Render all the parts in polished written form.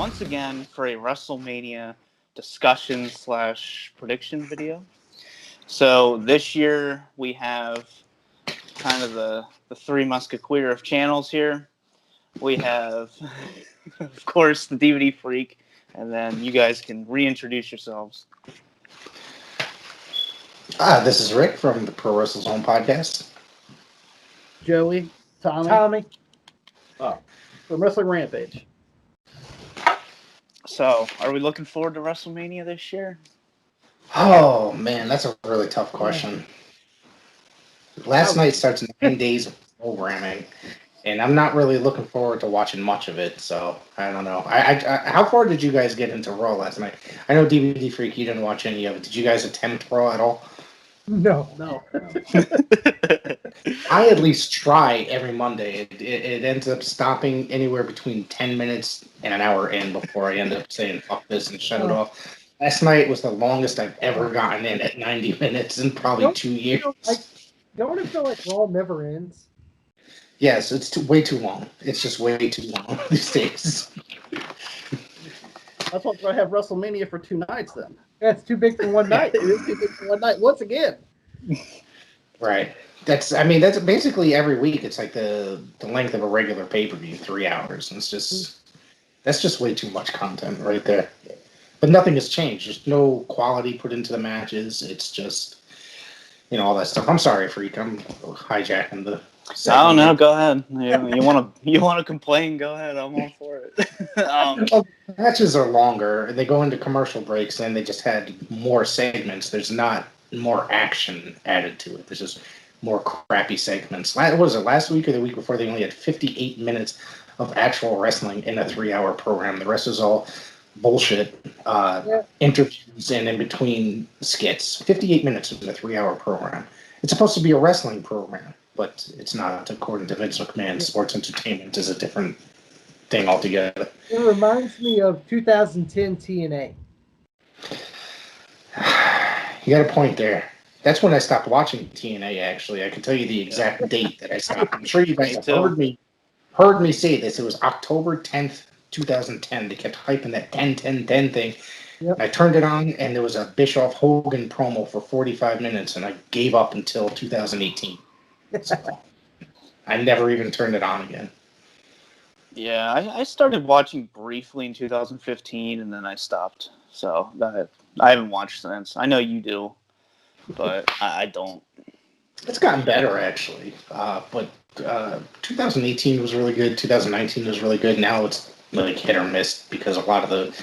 once again for a Wrestlemania discussion slash prediction video. So this year we have kind of the three musketeer of channels here. We have, of course, the DVD Freak, and then you guys can reintroduce yourselves. This is Rick from the Pro Wrestle Zone podcast. Joey, Tommy. From Wrestling Rampage. So, are we looking forward to WrestleMania this year? Oh, man, that's a really tough question. Last night starts 9 days of programming, and I'm not really looking forward to watching much of it, so I don't know. How far did you guys get into Raw last night? I know DVD Freak, you didn't watch any of it. Did you guys attempt Raw at all? No. I at least try every Monday. It ends up stopping anywhere between 10 minutes and an hour in before I end up saying fuck this and shut it off. Last night was the longest I've ever gotten in at 90 minutes in probably 2 years. Don't it feel like Raw never ends? Yes, it's way too long. It's just way too long these days. That's why I have WrestleMania for 2 nights then. Yeah, it's too big for one night. It is too big for one night. Once again. Right. That's basically every week. It's like the length of a regular pay-per-view, 3 hours. And that's just way too much content right there. But nothing has changed. There's no quality put into the matches. It's just, all that stuff. I'm sorry, Freak. I'm hijacking the segment. Oh no, go ahead. You want to complain? Go ahead. I'm all for it. Matches are longer, and they go into commercial breaks, and they just had more segments. There's not more action added to it. There's just more crappy segments. What was it, last week or the week before? They only had 58 minutes of actual wrestling in a 3-hour program. The rest is all bullshit interviews and in between skits. 58 minutes in a 3-hour program. It's supposed to be a wrestling program, but it's not. According to Vince McMahon, sports entertainment is a different thing altogether. It reminds me of 2010 TNA. You got a point there. That's when I stopped watching TNA, actually. I can tell you the exact date that I stopped. I'm sure you guys have heard me say this. It was October 10th, 2010. They kept hyping that 10-10-10 thing. Yep. I turned it on, and there was a Bischoff Hogan promo for 45 minutes, and I gave up until 2018. So I never even turned it on again. Yeah, I started watching briefly in 2015, and then I stopped. So I haven't watched since. I know you do, but I don't. It's gotten better, actually. But 2018 was really good. 2019 was really good. Now it's like hit or miss because a lot of the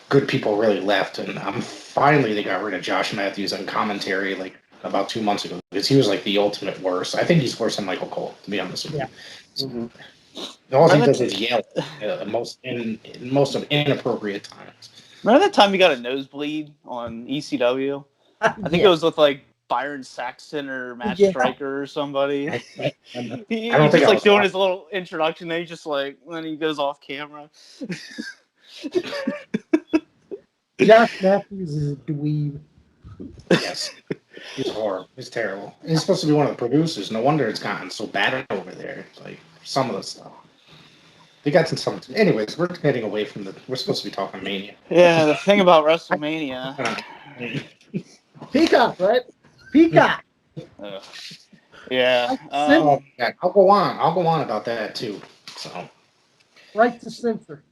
good people really left. And finally they got rid of Josh Matthews on commentary like about 2 months ago because he was like the ultimate worst. I think he's worse than Michael Cole, to be honest with you. Mm-hmm. All he does is yell in most of inappropriate times. Remember that time you got a nosebleed on ECW? I think it was with like Byron Saxton or Matt Striker or somebody. He's just like doing his little introduction, then then he goes off camera. Josh Matthews is a dweeb. Yes. He's horrible. He's terrible. He's supposed to be one of the producers. No wonder it's gotten so bad over there. Like some of the stuff. They got some. Anyways, we're getting away from we're supposed to be talking Mania. Yeah, the thing about WrestleMania. Peacock, right? Peacock. Yeah. I'll go on about that too. So. Right to censor.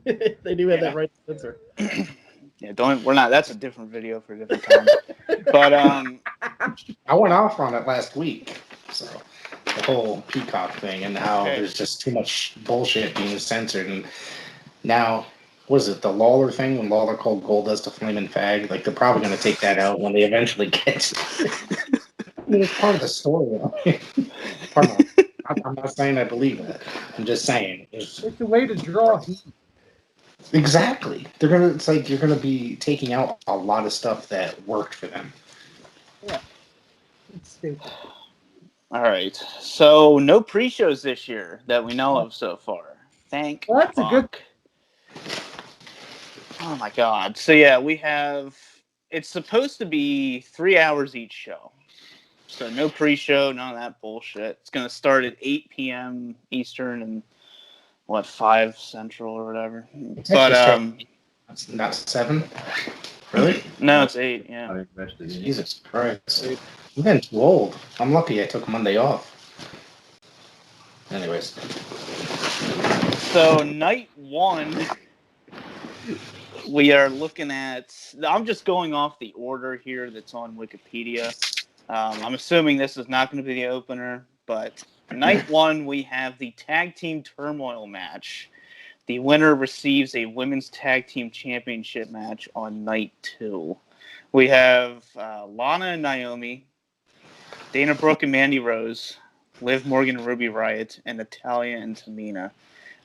They do have that right to censor. Yeah, we're not. That's a different video for a different time. But I went off on it last week. So the whole Peacock thing and how there's just too much bullshit being censored, and now what is it, the Lawler thing when Lawler called Goldust a flaming fag? Like they're probably going to take that out when they eventually get to it. I mean, it's part of the story. I'm not saying I believe that. I'm just saying it's a way to draw heat. Exactly. It's like you're gonna be taking out a lot of stuff that worked for them. Yeah. It's stupid. All right. So no pre-shows this year that we know of so far. Thank well, that's fuck. A good. Oh my god. So yeah, we have. It's supposed to be 3 hours each show. So no pre-show, none of that bullshit. It's gonna start at 8 p.m. Eastern and what, 5 Central or whatever. It's But actually not 7. Really? no, it's 8. Yeah. I invested in it. Jesus Christ. I'm getting too old. I'm lucky I took Monday off. Anyways. So night 1, we are looking at. I'm just going off the order here that's on Wikipedia. I'm assuming this is not going to be the opener, but night 1 we have the tag team turmoil match. The winner receives a women's tag team championship match on night 2. We have Lana and Naomi, Dana Brooke and Mandy Rose, Liv Morgan and Ruby Riott, and Natalya and Tamina.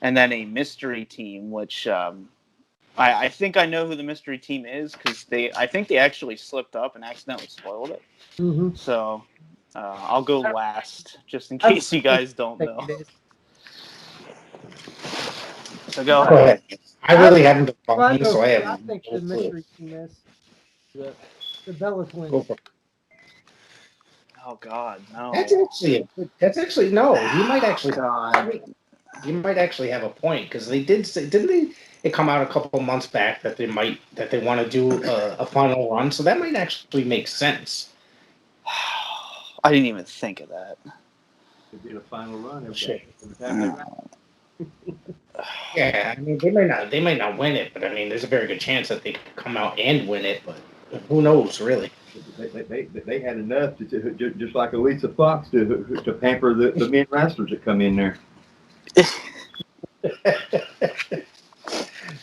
And then a mystery team, which I think I know who the mystery team is because I think they actually slipped up and accidentally spoiled it. Mm-hmm. So I'll go last, just in case you guys don't know. So go Go ahead. ahead. I really haven't been following, Well, so I I have think no the clue. mystery team is the Bella Twins. Go for it. Oh God, no. That's actually no. You might actually God. you might actually have a point because they did say, didn't they? It come out a couple months back that they want to do a final run, so that might actually make sense. I didn't even think of that. It'd be the final run. Shit. No. Yeah, I mean they might not win it, but I mean there's a very good chance that they could come out and win it, but who knows really? They had enough to just like Elisa Fox to pamper the men wrestlers that come in there.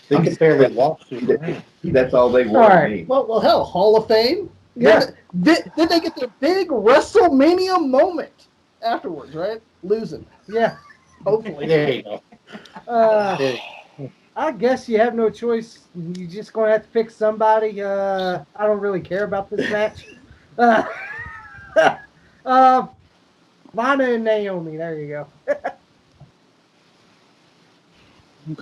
They could barely walk through the ring. That's all they All want. right. Well, hell, Hall of Fame. Yeah. Did they get their big WrestleMania moment afterwards? Right, losing. Yeah. Hopefully. There you go. Uh, I guess you have no choice. You're just going to have to pick somebody. I don't really care about this match. Lana and Naomi. There you go.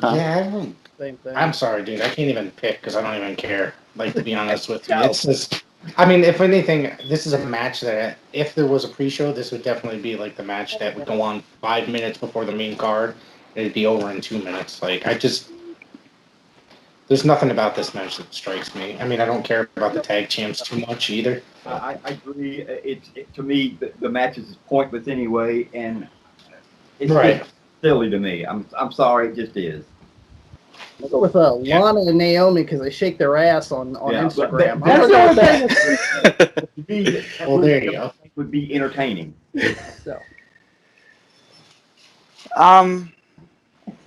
Yeah, I don't. Same thing. I'm sorry, dude. I can't even pick because I don't even care. Like, to be honest with you, it's just. I mean, if anything, this is a match that if there was a pre-show, this would definitely be like the match that would go on 5 minutes before the main card. It'd be over in 2 minutes. Like, there's nothing about this match that strikes me. I mean, I don't care about the tag champs too much either. I agree. To me, the match is pointless anyway, and it's just silly to me. I'm sorry, it just is. I'll go with Lana and Naomi because they shake their ass on Instagram. That's the only thing. Well, there you go. Would be entertaining. So. All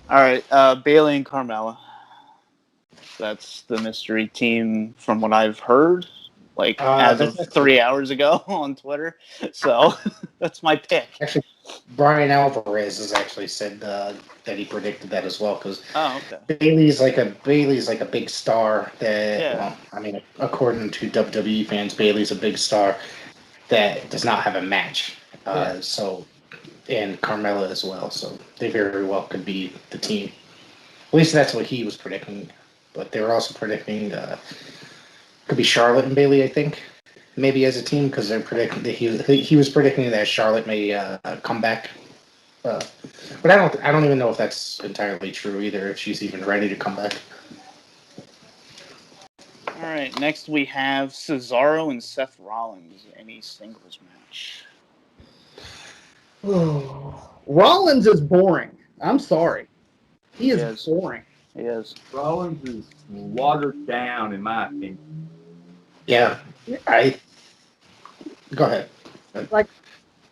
right, Bailey and Carmella. That's the mystery team from what I've heard, like as of 3 hours ago on Twitter. So that's my pick. Actually, Brian Alvarez has actually said that he predicted that as well because Bailey's like a big star that well, I mean, according to WWE fans, Bailey's a big star that does not have a match. So, and Carmella as well. So they very well could be the team. At least that's what he was predicting. But they were also predicting could be Charlotte and Bailey, I think, maybe as a team because they're predicting that he was predicting that Charlotte may come back. But I don't even know if that's entirely true either. If she's even ready to come back. All right, next we have Cesaro and Seth Rollins in a singles match. Rollins is boring. I'm sorry. He is boring. He is. Rollins is watered down, in my opinion. Yeah, Go ahead. Like,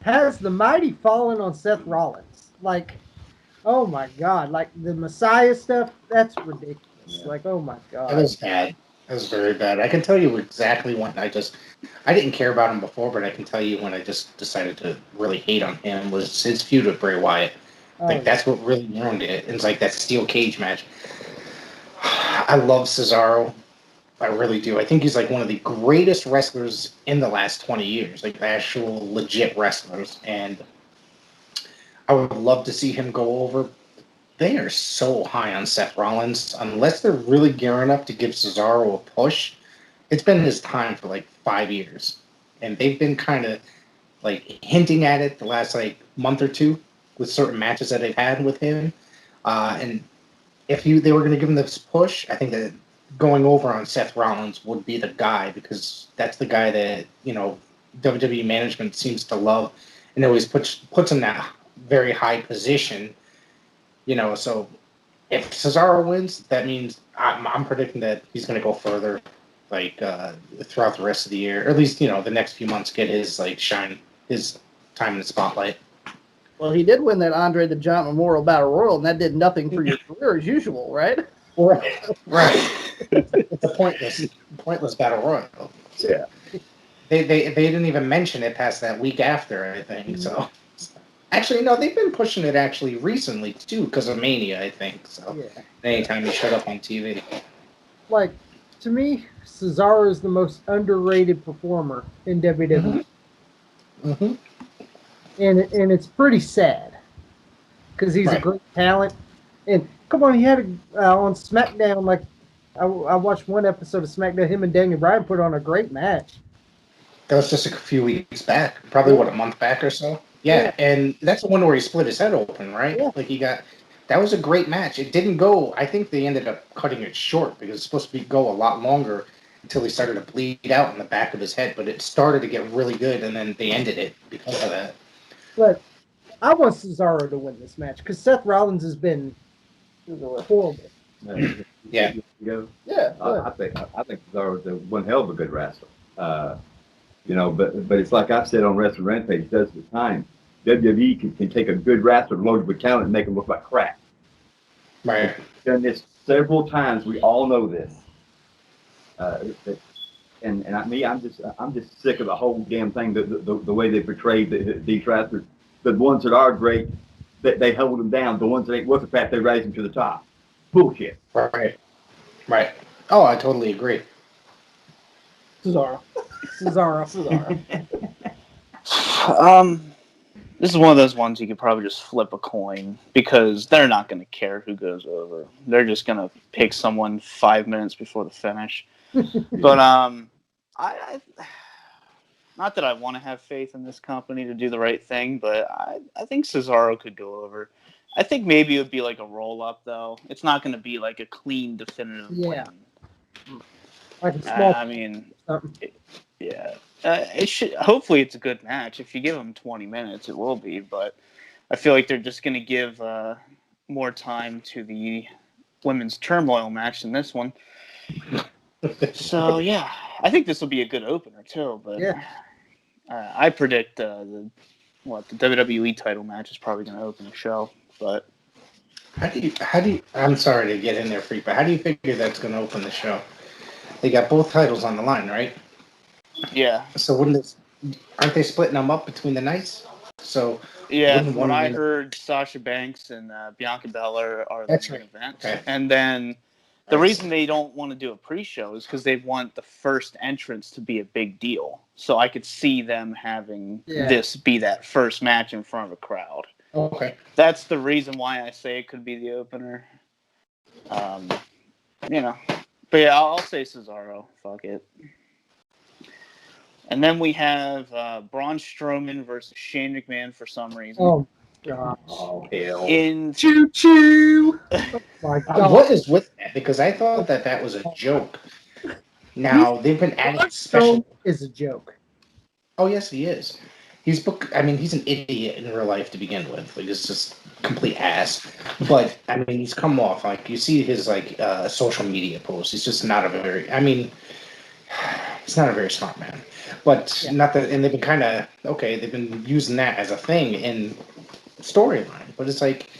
has the mighty fallen on Seth Rollins? Like, oh my God! Like the Messiah stuff. That's ridiculous. Yeah. Like, oh my God. That was bad. That was very bad. I can tell you exactly when I didn't care about him before, but I can tell you when I just decided to really hate on him was his feud with Bray Wyatt. That's what really ruined it. It's like that steel cage match. I love Cesaro. I really do. I think he's like one of the greatest wrestlers in the last 20 years, like actual legit wrestlers. And I would love to see him go over. They are so high on Seth Rollins. Unless they're really gearing up to give Cesaro a push, it's been his time for like 5 years. And they've been kind of like hinting at it the last like month or two with certain matches that they've had with him. And if they were going to give him this push, I think that going over on Seth Rollins would be the guy, because that's the guy that, WWE management seems to love and always puts in that very high position. So if Cesaro wins, that means I'm predicting that he's going to go further, throughout the rest of the year, or at least the next few months, get his shine, his time in the spotlight. Well, he did win that Andre the Giant Memorial Battle Royal, and that did nothing for your career as usual, right? Right. It's a pointless battle royal. Yeah. They didn't even mention it past that week after, I think. So actually, no, they've been pushing it actually recently too, because of Mania, I think. So anytime he showed up on TV, Like, to me, Cesaro is the most underrated performer in WWE. Mm-hmm. And it's pretty sad, because he's a great talent. And come on, he had on SmackDown, I watched one episode of SmackDown, him and Daniel Bryan put on a great match. That was just a few weeks back, probably a month back or so. Yeah, and that's the one where he split his head open, right? Yeah. That was a great match. It didn't go. I think they ended up cutting it short because it's supposed to go a lot longer until he started to bleed out in the back of his head. But it started to get really good, and then they ended it because of that. But I want Cesaro to win this match because Seth Rollins has been horrible. Yeah. I think Cesaro's one hell of a good wrestler. But it's like I said on Wrestling Rampage does at the time. WWE can take a good wrestler loaded with talent and make him look like crap. Right. We've done this several times. We all know this. I'm just sick of the whole damn thing. The way they portray these wrestlers. The ones that are great, they hold them down. The ones that ain't worth the crap, they raise them to the top. Bullshit. Right. Oh, I totally agree. Cesaro. This is one of those ones you could probably just flip a coin, because they're not going to care who goes over. They're just going to pick someone 5 minutes before the finish. But I not that I want to have faith in this company to do the right thing, but I think Cesaro could go over. I think maybe it would be like a roll-up, though. It's not going to be like a clean, definitive win. Like a small. It should. Hopefully, it's a good match. If you give them 20 minutes, it will be. But I feel like they're just going to give more time to the women's turmoil match than this one. So yeah, I think this will be a good opener too. But I predict the WWE title match is probably going to open the show. But how do you? I'm sorry to get in there, Freak, but how do you figure that's going to open the show? They got both titles on the line, right? Yeah. So aren't they splitting them up between the nights? So when I heard, Sasha Banks and Bianca Belair are the main event, and then the reason they don't want to do a pre-show is because they want the first entrance to be a big deal. So I could see them having this be that first match in front of a crowd. Okay. That's the reason why I say it could be the opener. But yeah, I'll say Cesaro. Fuck it. And then we have Braun Strowman versus Shane McMahon for some reason. Oh, gosh. Oh, hell. In choo-choo! Oh, my God. What is with that? Because I thought that was a joke. Now, they've been adding special... is a joke. Oh, yes, he is. He's an idiot in real life to begin with. Like, it's just complete ass. But, he's come off. Like, you see his, social media posts. He's just not he's not a very smart man. But not that, and they've been they've been using that as a thing in storyline. But it's like,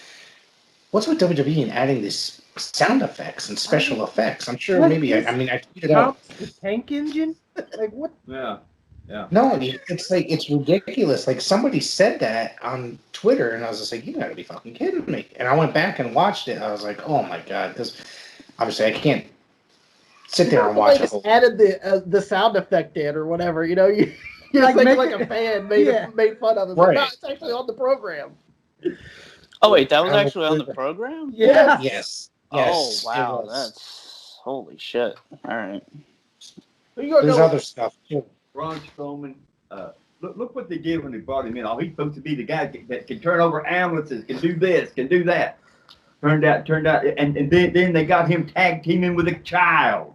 what's with WWE and adding these sound effects and special effects? I'm sure I tweeted out. The tank engine? Like, what? Yeah. No, it's ridiculous. Like, somebody said that on Twitter, and I was just like, you gotta be fucking kidding me. And I went back and watched it. I was like, oh my God, because obviously I can't sit there and watch it. Just added the sound effect in or whatever, you're thinking like a fan made fun of it. Right. But no, it's actually on the program. Oh wait, that was actually on the program? Yeah. Yes. Oh wow, that's holy shit. All right. There's other stuff too. Braun Strowman. Look what they did when they brought him in. Oh, he's supposed to be the guy that can turn over ambulances, can do this, can do that. Turned out, and then they got him tag teaming with a child.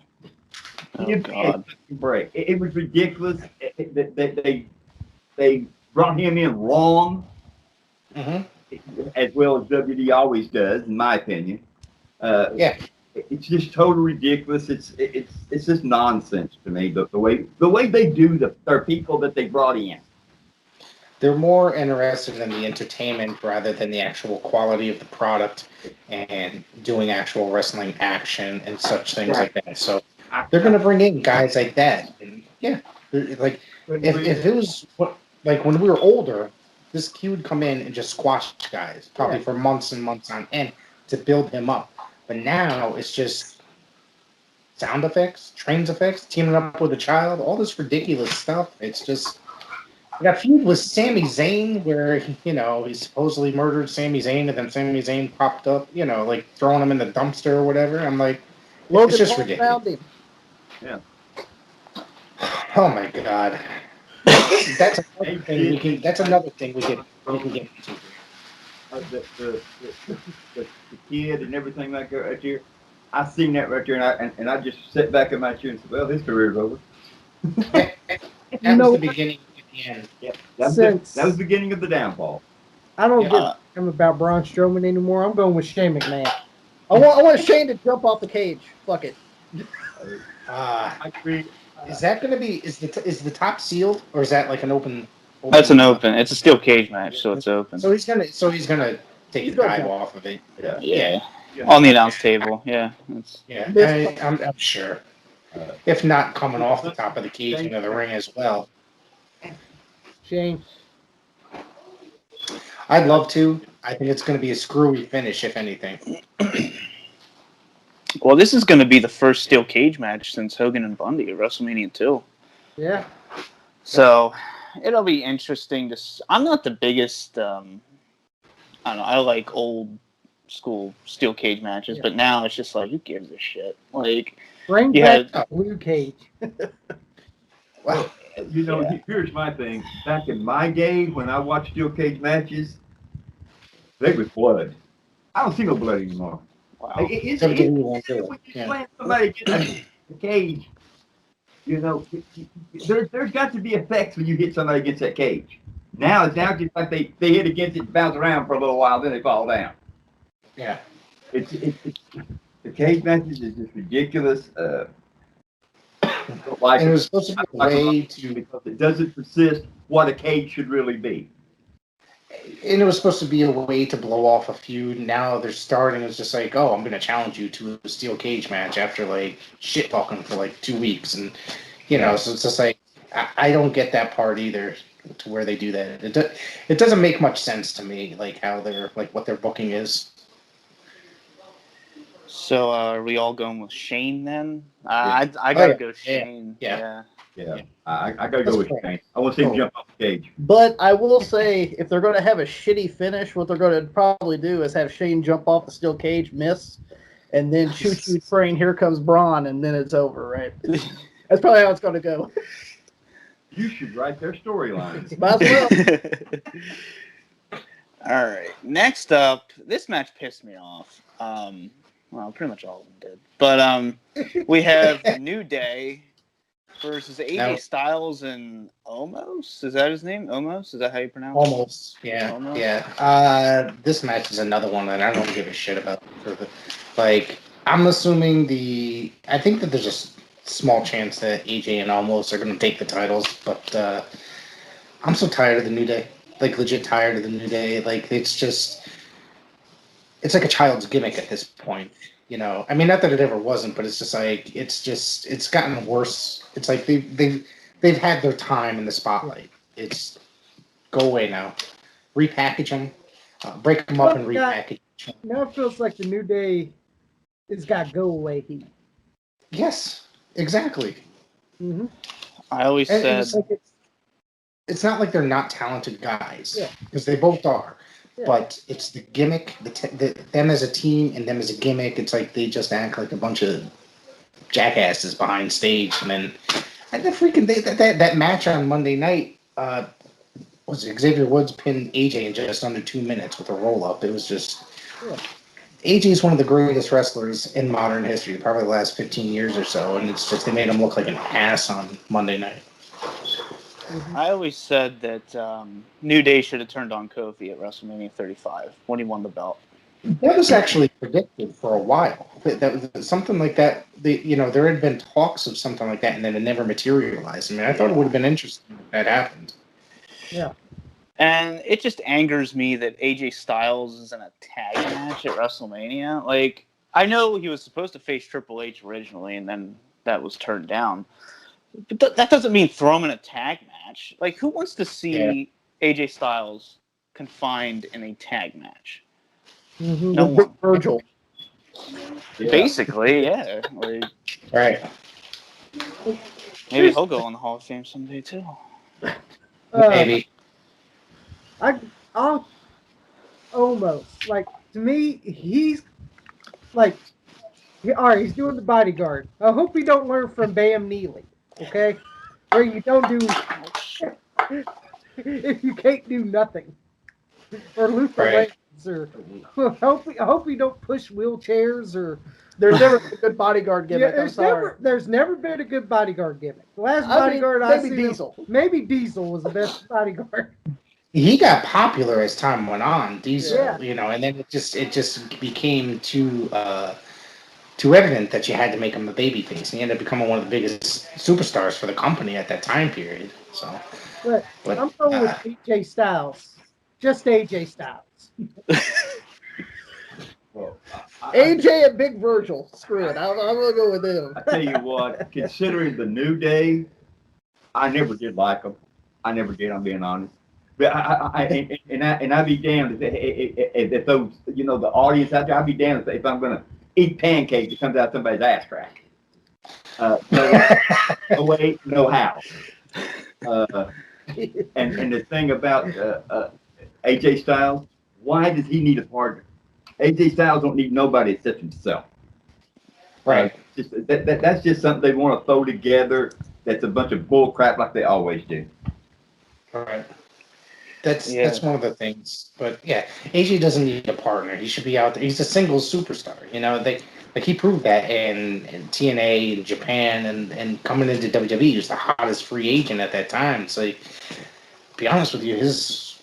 Oh, God. Break. It was ridiculous. They brought him in wrong, as well as WD always does, in my opinion. Yeah. It's just totally ridiculous. It's just nonsense to me. The way they do their people that they brought in. They're more interested in the entertainment rather than the actual quality of the product and doing actual wrestling action and such things like that. So they're going to bring in guys like that. And yeah, like if it was like when we were older, he would come in and just squash guys probably for months and months on end to build him up. But now it's just sound effects, trains effects, teaming up with a child, all this ridiculous stuff. It's just. I got a feud with Sami Zayn where, he supposedly murdered Sami Zayn and then Sami Zayn popped up, like throwing him in the dumpster or whatever. I'm like, Logan it's just Paul ridiculous. found him. Yeah. Oh my God. That's another thing we can get into. The kid and everything like that right here. I seen that right there, and I just sat back in my chair and said, "Well, his career's over." That was the beginning of the end. Yeah, that was the beginning of the downfall. I don't give a damn about Braun Strowman anymore. I'm going with Shane McMahon. I want Shane to jump off the cage. Fuck it. I agree. Is that going to be is the top sealed or is that like an open? That's an open. It's a steel cage match, so it's open. So he's gonna take the dive off of it. Yeah. On the announce table. Yeah. I'm sure. If not coming off the top of the cage into the ring as well. Shane. I'd love to. I think it's going to be a screwy finish, if anything. Well, this is going to be the first steel cage match since Hogan and Bundy at WrestleMania 2. Yeah. So it'll be interesting to. I'm not the biggest. I don't know. I like old school steel cage matches, but now it's just like, who gives a shit? Like, bring back the blue cage. Wow. Here's my thing. Back in my day, when I watched steel cage matches, they was blood. I don't see no blood anymore. Wow. When you slam somebody against the cage, there's got to be effects when you hit somebody against that cage. Now it's just like they hit against it, bounce around for a little while, then they fall down. Yeah. It's the cage matches is just ridiculous. And it was supposed to be a way to because it doesn't persist what a cage should really be. And it was supposed to be a way to blow off a feud. Now they're starting. It's just like, oh, I'm going to challenge you to a steel cage match after like shit talking for like 2 weeks, and so it's just like I don't get that part either. To where they do that, it doesn't make much sense to me. Like how they're like what their booking is. So are we all going with Shane then? I gotta go Shane. Yeah. I gotta go with Shane. I want to see him jump off the cage. But I will say, if they're going to have a shitty finish, what they're going to probably do is have Shane jump off the steel cage, miss, and then choo-choo train, here comes Braun, and then it's over, right? That's probably how it's going to go. You should write their storylines. Might as well. All right. Next up, this match pissed me off. Well, pretty much all of them did. But we have New Day versus AJ Styles and Omos. Is that his name? Omos? Is that how you pronounce it? Almost. Yeah. Omos? Yeah. This match is another one that I don't give a shit about. Like, I'm assuming I think that there's a small chance that AJ and Omos are going to take the titles, but I'm so tired of the New Day. Like, legit tired of the New Day. Like, it's like a child's gimmick at this point, I mean, not that it ever wasn't, but it's just like it's gotten worse. It's like they've had their time in the spotlight. It's go away now, repackage them, break them up and repackage them. Now it feels like the New Day has got go away heat. Yes, exactly. Mm-hmm. I always said it's not like they're not talented guys, because they both are. Yeah. But it's the gimmick, them as a team and them as a gimmick. It's like they just act like a bunch of jackasses behind stage. And then that match on Monday night was Xavier Woods pinned AJ in just under 2 minutes with a roll up. It was just AJ is one of the greatest wrestlers in modern history, probably the last 15 years or so, and it's just they made him look like an ass on Monday night. I always said that New Day should have turned on Kofi at WrestleMania 35 when he won the belt. That was actually predicted for a while. That was something like that. There had been talks of something like that, and then it never materialized. I mean, I thought it would have been interesting if that happened. Yeah. And it just angers me that AJ Styles is in a tag match at WrestleMania. Like, I know he was supposed to face Triple H originally, and then that was turned down. But that doesn't mean throw him in a tag match. Like, who wants to see AJ Styles confined in a tag match? Mm-hmm. No one. Virgil. Yeah. Basically, yeah. Like, Right. maybe he'll go in the Hall of Fame someday, too. Maybe. I'll almost like to me. He's like, all right. He's doing the bodyguard. I hope he don't learn from Bam Neely. Okay, where you don't do if you can't do nothing, or Luther Right. Lance, or I hope he don't push wheelchairs or. There's never been a good bodyguard gimmick. Yeah, I'm sorry. there's never been a good bodyguard gimmick. The last I mean, bodyguard I maybe seen, Diesel. maybe Diesel was the best bodyguard. He got popular as time went on, Diesel, Yeah. and then it just became too evident that you had to make him the babyface. And he ended up becoming one of the biggest superstars for the company at that time period. So, But I'm going with AJ Styles. Just AJ Styles. Well, AJ and Big Virgil. Screw it. I'm gonna go with him. I tell you what, considering the New Day, I never did like them. I never did. I'm being honest. But I'd be damned if those, the audience out there, I'd be damned if I'm gonna eat pancakes that comes out somebody's ass crack. No way, no how. And the thing about AJ Styles, why does he need a partner? AJ Styles don't need nobody except himself. right. Just that's just something they want to throw together. That's a bunch of bull crap like they always do. Right. That's one of the things. But yeah, AJ doesn't need a partner. He should be out there. He's a single superstar. He proved that in TNA in Japan and coming into WWE, he was the hottest free agent at that time. So, to be honest with you, his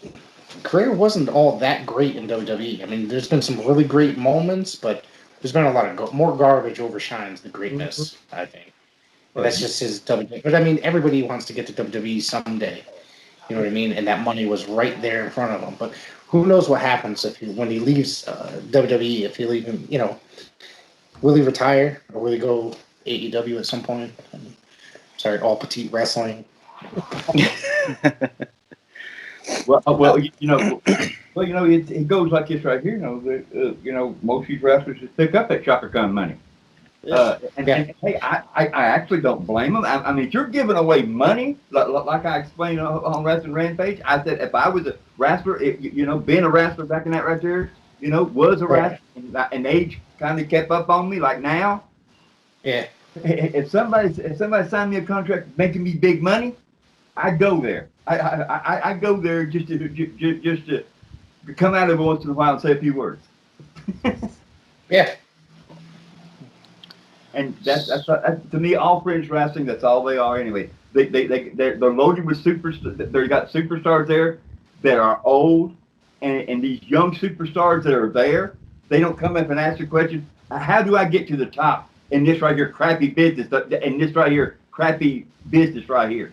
career wasn't all that great in WWE. I mean, there's been some really great moments, but there's been a lot of more garbage overshines the greatness. I think that's just his WWE. But I mean, everybody wants to get to WWE someday. You know what I mean? And that money was right there in front of him. But who knows what happens when he leaves WWE? If he'll even, will he retire or will he go AEW at some point? Sorry, All Petite Wrestling. It goes like this right here. Most of these wrestlers just pick up that Chaka Khan money. And hey, I actually don't blame them. I mean, if you're giving away money, like I explained on Wrestling Rampage, I said if I was a wrestler, being a wrestler back in that right there, was a wrestler, and age kind of kept up on me like now. Yeah. If somebody signed me a contract making me big money, I'd go there. I go there just to come out every once in a while and say a few words. Yeah. And that's to me, all fringe wrestling. That's all they are anyway. They're loaded with superstars. They got superstars there that are old, and these young superstars that are there, they don't come up and ask the question, how do I get to the top in this right here crappy business? In this right here crappy business right here.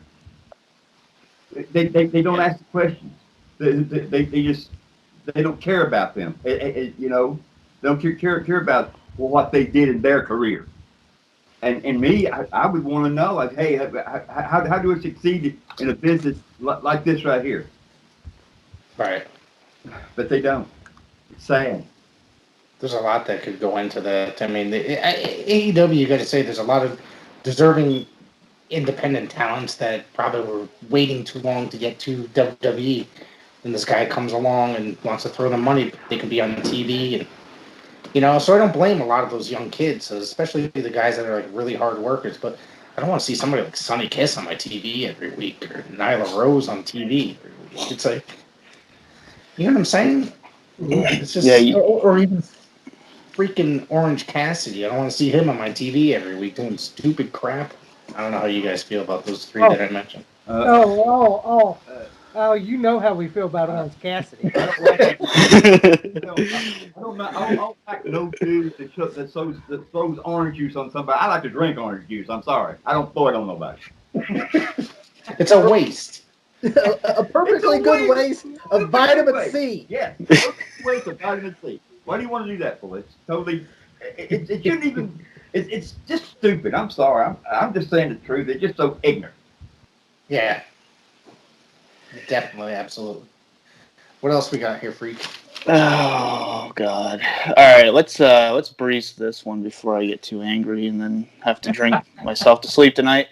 They don't ask the questions. They don't care about them. They don't care about what they did in their career. And me, I would want to know, like, hey, how do I succeed in a business like this right here? Right. But they don't. It's sad. There's a lot that could go into that. I mean, AEW, you got to say, there's a lot of deserving independent talents that probably were waiting too long to get to WWE. And this guy comes along and wants to throw them money. They can be on TV and so I don't blame a lot of those young kids, especially the guys that are like really hard workers. But I don't want to see somebody like Sonny Kiss on my TV every week or Nyla Rose on TV every week. It's like, you know what I'm saying? It's just, or even freaking Orange Cassidy. I don't want to see him on my TV every week doing stupid crap. I don't know how you guys feel about those three that I mentioned. You know how we feel about Orange Cassidy. I don't like no dude that throws orange juice on somebody. I like to drink orange juice. I'm sorry. I don't throw it on nobody. It's a waste. A perfectly good waste of vitamin C. Yes, perfect waste of vitamin C. Why do you want to do that for? It's totally. It shouldn't even. It's just stupid. I'm sorry. I'm just saying the truth. It's just so ignorant. Yeah. Definitely, absolutely. What else we got here, Freak? Oh God! All right, let's breeze this one before I get too angry and then have to drink myself to sleep tonight.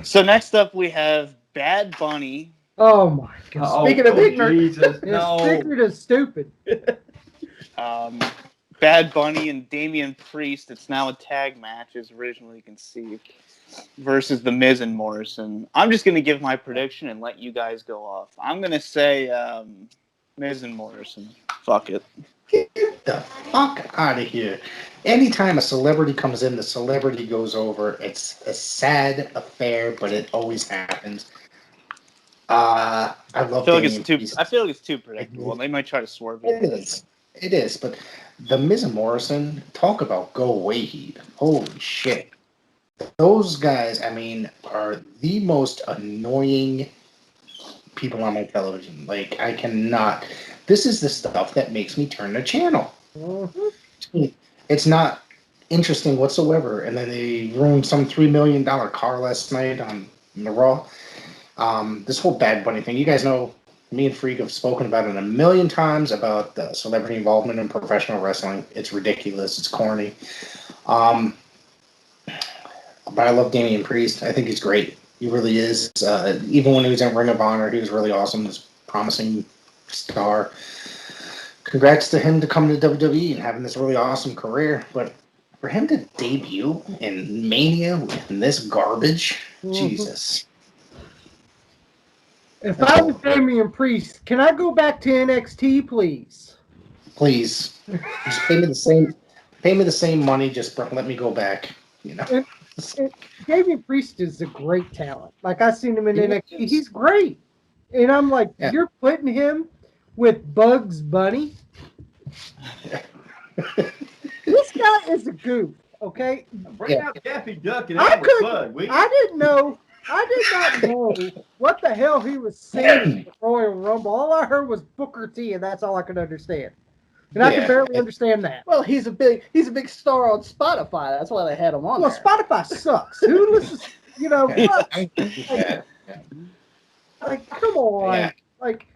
So next up we have Bad Bunny. Oh my God! Speaking of ignorant, Jesus, no. Ignorant is stupid. Bad Bunny and Damian Priest. It's now a tag match as originally conceived versus The Miz and Morrison. I'm just going to give my prediction and let you guys go off. I'm going to say Miz and Morrison. Fuck it. Get the fuck out of here. Anytime a celebrity comes in, the celebrity goes over. It's a sad affair, but it always happens. I love I feel like it's too predictable. They might try to swerve it. It is, but The Miz and Morrison, talk about go away heat. Holy shit. Those guys, I mean, are the most annoying people on my television. Like, I cannot. This is the stuff that makes me turn the channel. Mm-hmm. It's not interesting whatsoever. And then they ruined some $3 million car last night on the Raw. This whole Bad Bunny thing, you guys know, me and Freak have spoken about it a million times about the celebrity involvement in professional wrestling. It's ridiculous. It's corny. But I love Damian Priest. I think he's great. He really is. Even when he was in Ring of Honor, he was really awesome. He was a promising star. Congrats to him to come to WWE and having this really awesome career. But for him to debut in Mania in this garbage, Jesus. If I was Damian Priest, can I go back to NXT, please? Please, just pay me the same money. Just let me go back. You know, and Damian Priest is a great talent. Like I've seen him in NXT, he's great. And I'm like, You're putting him with Bugs Bunny. This guy is a goof. Okay, bring out Daffy Duck and I did not know what the hell he was saying at the Royal Rumble. All I heard was Booker T, and that's all I could understand. And I can barely understand that. Well, he's a big star on Spotify. That's why they had him on. Well, Spotify sucks. Who listens? You know, what? Like, come on. Yeah. Like,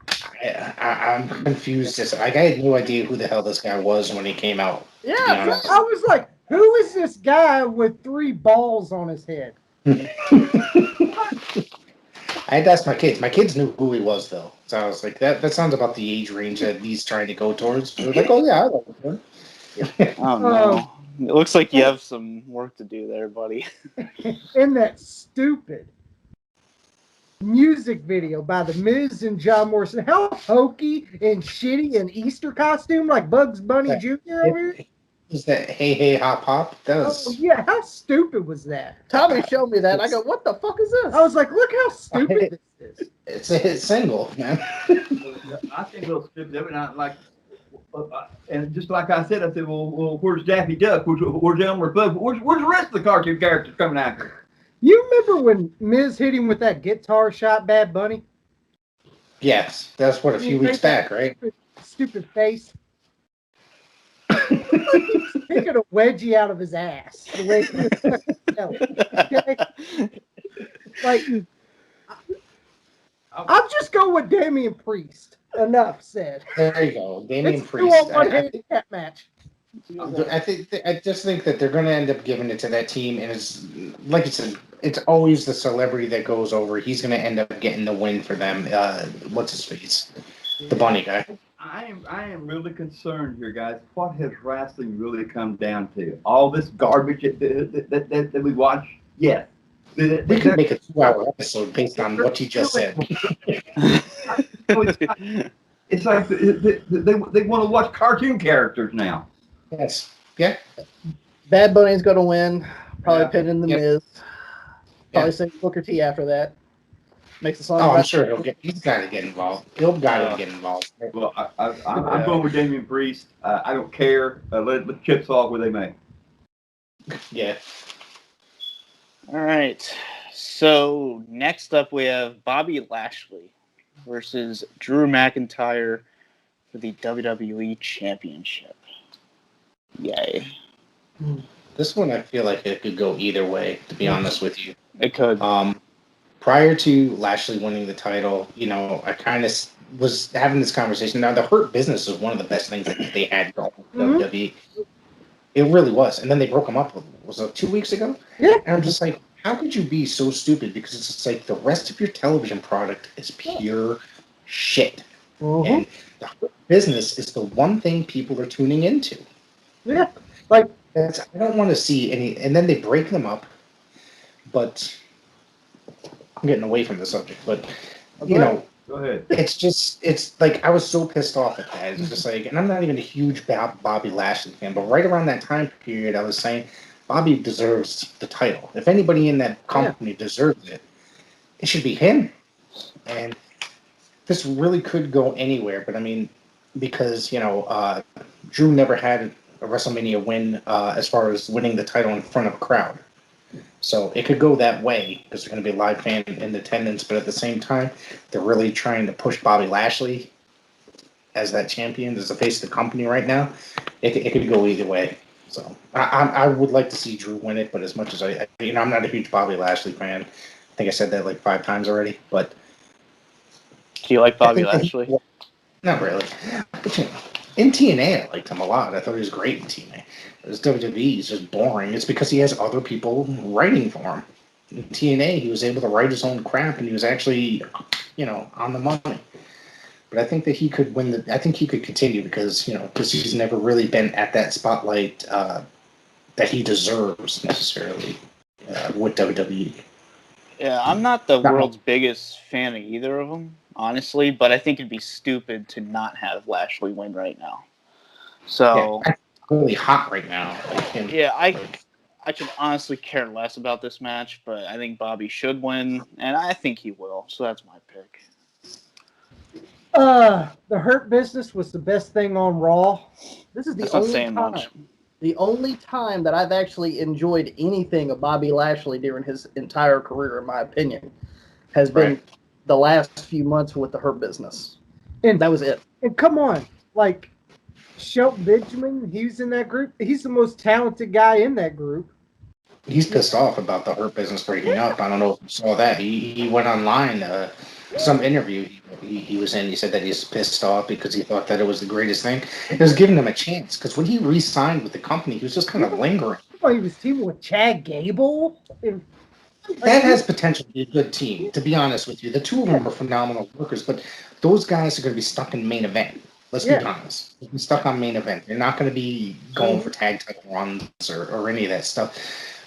I'm confused. I had no idea who the hell this guy was when he came out. Yeah, I was like, who is this guy with 3 balls on his head? I had to ask my kids. My kids knew who he was, though. So I was like, that sounds about the age range that he's trying to go towards. They were like, oh, yeah, I know him. Oh, no. It looks like you have some work to do there, buddy. In that stupid music video by The Miz and John Morrison, how hokey and shitty an Easter costume like Bugs Bunny Jr. over here? Is that Hey Hey Hop Hop? Oh, yeah, how stupid was that? Tommy showed me that, and I go, what the fuck is this? I was like, look how stupid this is. It's a hit single, man. I think a little stupid. Every night, like, and just like I said, well, where's Daffy Duck? Where's Elmer Fudd? Where's the rest of the cartoon characters coming after? You remember when Miz hit him with that guitar shot, Bad Bunny? Yes, that's what a few weeks back, right? Stupid face. He's picking a wedgie out of his ass. The way okay? Like, I'll just go with Damian Priest. Enough said. There you go, Damian It's Priest. still a one-handicap match. I just think that they're going to end up giving it to that team, and it's like you said, it's always the celebrity that goes over. He's going to end up getting the win for them. What's his face? The bunny guy. I am really concerned here, guys. What has wrestling really come down to? All this garbage that we watch? Yes. We could make a 2-hour episode based on what you just said. It's like they want to watch cartoon characters now. Yes. Yeah. Bad Bunny's going to win. Probably pinning the Yep. Miz. Probably Yeah. say Booker T after that. Makes the song. Oh, I'm sure he's got to get involved. He'll got to Uh, get involved. Well, I'm going with Damian Priest. I don't care. Let the chips fall where they may. Yeah. All right. So next up we have Bobby Lashley versus Drew McIntyre for the WWE Championship. Yay. This one, I feel like it could go either way, to be honest with you. It could. Prior to Lashley winning the title, I kind of was having this conversation. Now, the Hurt Business is one of the best things that they had going with WWE. It really was. And then they broke them up, was it 2 weeks ago? Yeah. And I'm just like, how could you be so stupid? Because it's just like the rest of your television product is pure shit. And the Hurt Business is the one thing people are tuning into. Yeah. Like, I don't want to see any. And then they break them up. But I'm getting away from the subject. But, Go ahead. it's like I was so pissed off at that. It's just like, and I'm not even a huge Bobby Lashley fan, but right around that time period, I was saying Bobby deserves the title. If anybody in that company deserves it, it should be him. And this really could go anywhere. But I mean, because Drew never had a WrestleMania win as far as winning the title in front of a crowd. So it could go that way because there's going to be a live fan in attendance, but at the same time, they're really trying to push Bobby Lashley as that champion, as the face of the company right now. It could go either way. So I would like to see Drew win it, but as much as I'm not a huge Bobby Lashley fan. I think I said that like 5 times already. But do you like Bobby Lashley? Not really. But in TNA, I liked him a lot. I thought he was great in TNA. His WWE, he's just boring. It's because he has other people writing for him. In TNA, he was able to write his own crap, and he was actually, on the money. But I think that he could win I think he could continue because he's never really been at that spotlight that he deserves necessarily with WWE. Yeah, I'm not the world's biggest fan of either of them, honestly, but I think it'd be stupid to not have Lashley win right now. So, really hot right now. I could honestly care less about this match, but I think Bobby should win, and I think he will. So that's my pick. The Hurt Business was the best thing on Raw. This is the only time that I've actually enjoyed anything of Bobby Lashley during his entire career, in my opinion, has been the last few months with the Hurt Business. And that was it. And come on, like Shelton Benjamin, he's in that group. He's the most talented guy in that group. He's pissed off about the Hurt Business breaking up. I don't know if you saw that. He went online, some interview he was in. He said that he's pissed off because he thought that it was the greatest thing. It was giving him a chance because when he re-signed with the company, he was just kind of lingering. Oh, he was teaming with Chad Gable. That has potential to be a good team, to be honest with you. The two of them are phenomenal workers, but those guys are going to be stuck in main event. Let's be honest. They're stuck on main event. They're not going to be going for tag title runs or any of that stuff.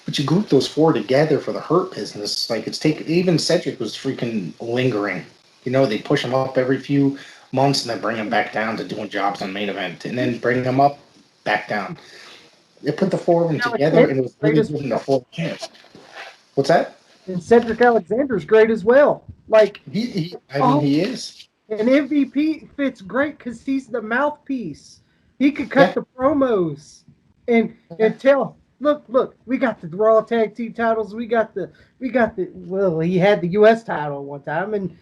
But you group those 4 together for the Hurt Business, like even Cedric was freaking lingering. They push him up every few months and then bring him back down to doing jobs on main event, and then bring him up, back down. They put the 4 of them together, and it was really giving the 4 chance. What's that? And Cedric Alexander's great as well. Like he is. And MVP fits great because he's the mouthpiece. He could cut the promos and tell. Look, we got the Raw Tag Team titles. We got the. Well, he had the U.S. title one time, and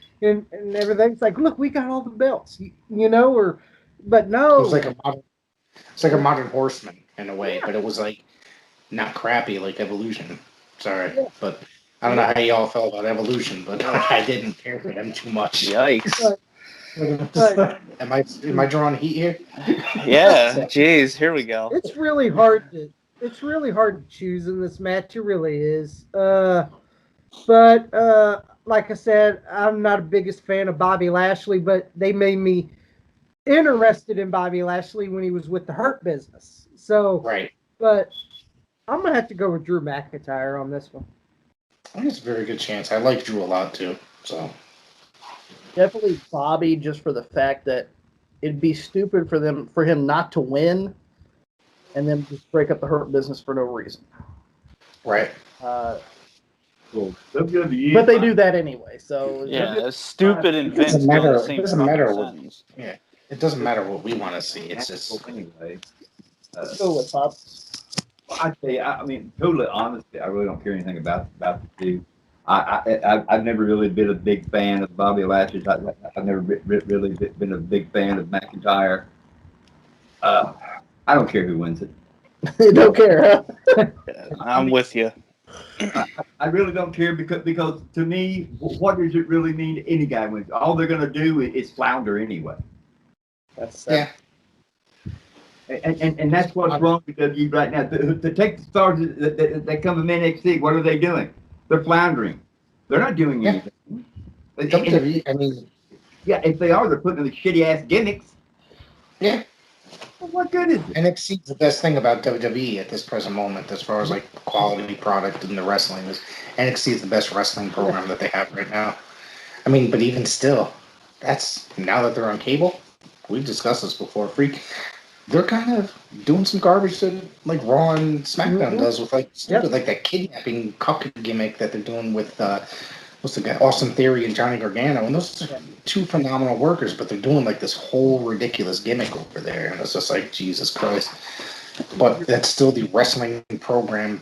everything's like, look, we got all the belts, but no. It's like a modern Horseman in a way, but it was like not crappy like Evolution. Sorry, but I don't know how y'all felt about Evolution, but I didn't care for them too much. Yikes. Am I drawing heat here? Yeah, jeez, here we go. It's really hard to choose in this match. It really is. But like I said, I'm not the biggest fan of Bobby Lashley, but they made me interested in Bobby Lashley when he was with the Hurt Business. So, but I'm gonna have to go with Drew McIntyre on this one. I think it's a very good chance. I like Drew a lot too. So definitely Bobby, just for the fact that it'd be stupid for him not to win, and then just break up the Hurt Business for no reason. Right. Uh, Well, WWE, but they do that anyway, so Yeah, it's stupid and It Vince doesn't go in the matter. same It doesn't fucking matter what. sentence. Yeah. It doesn't matter what we want to see. It's just. anyway. let's go with Pops. Well, I tell you, I mean, totally honestly, I really don't care anything about the two. I've never really been a big fan of Bobby Lashley. I've never really been a big fan of McIntyre. I don't care who wins it. You don't care, huh? Yeah, I'm with you. I really don't care because to me, what does it really mean any guy wins? All they're going to do is flounder anyway. That's Yeah. And that's what's wrong with WWE right now. To take the stars that come from NXT, what are they doing? They're floundering. They're not doing anything. WWE, I mean, Yeah, if they are, they're putting in the shitty ass gimmicks. yeah. Well, what good is it? NXT is the best thing about WWE at this present moment, as far as like quality product in the wrestling is. NXT is the best wrestling program that they have right now. I mean, but even still, that's now that they're on cable. We've discussed this before. They're kind of doing some garbage that like Raw and SmackDown does with like stupid, like that kidnapping cuck gimmick that they're doing with what's the guy, Austin Theory and Johnny Gargano, and those are two phenomenal workers, but they're doing like this whole ridiculous gimmick over there, and it's just like Jesus Christ. But that's still the wrestling program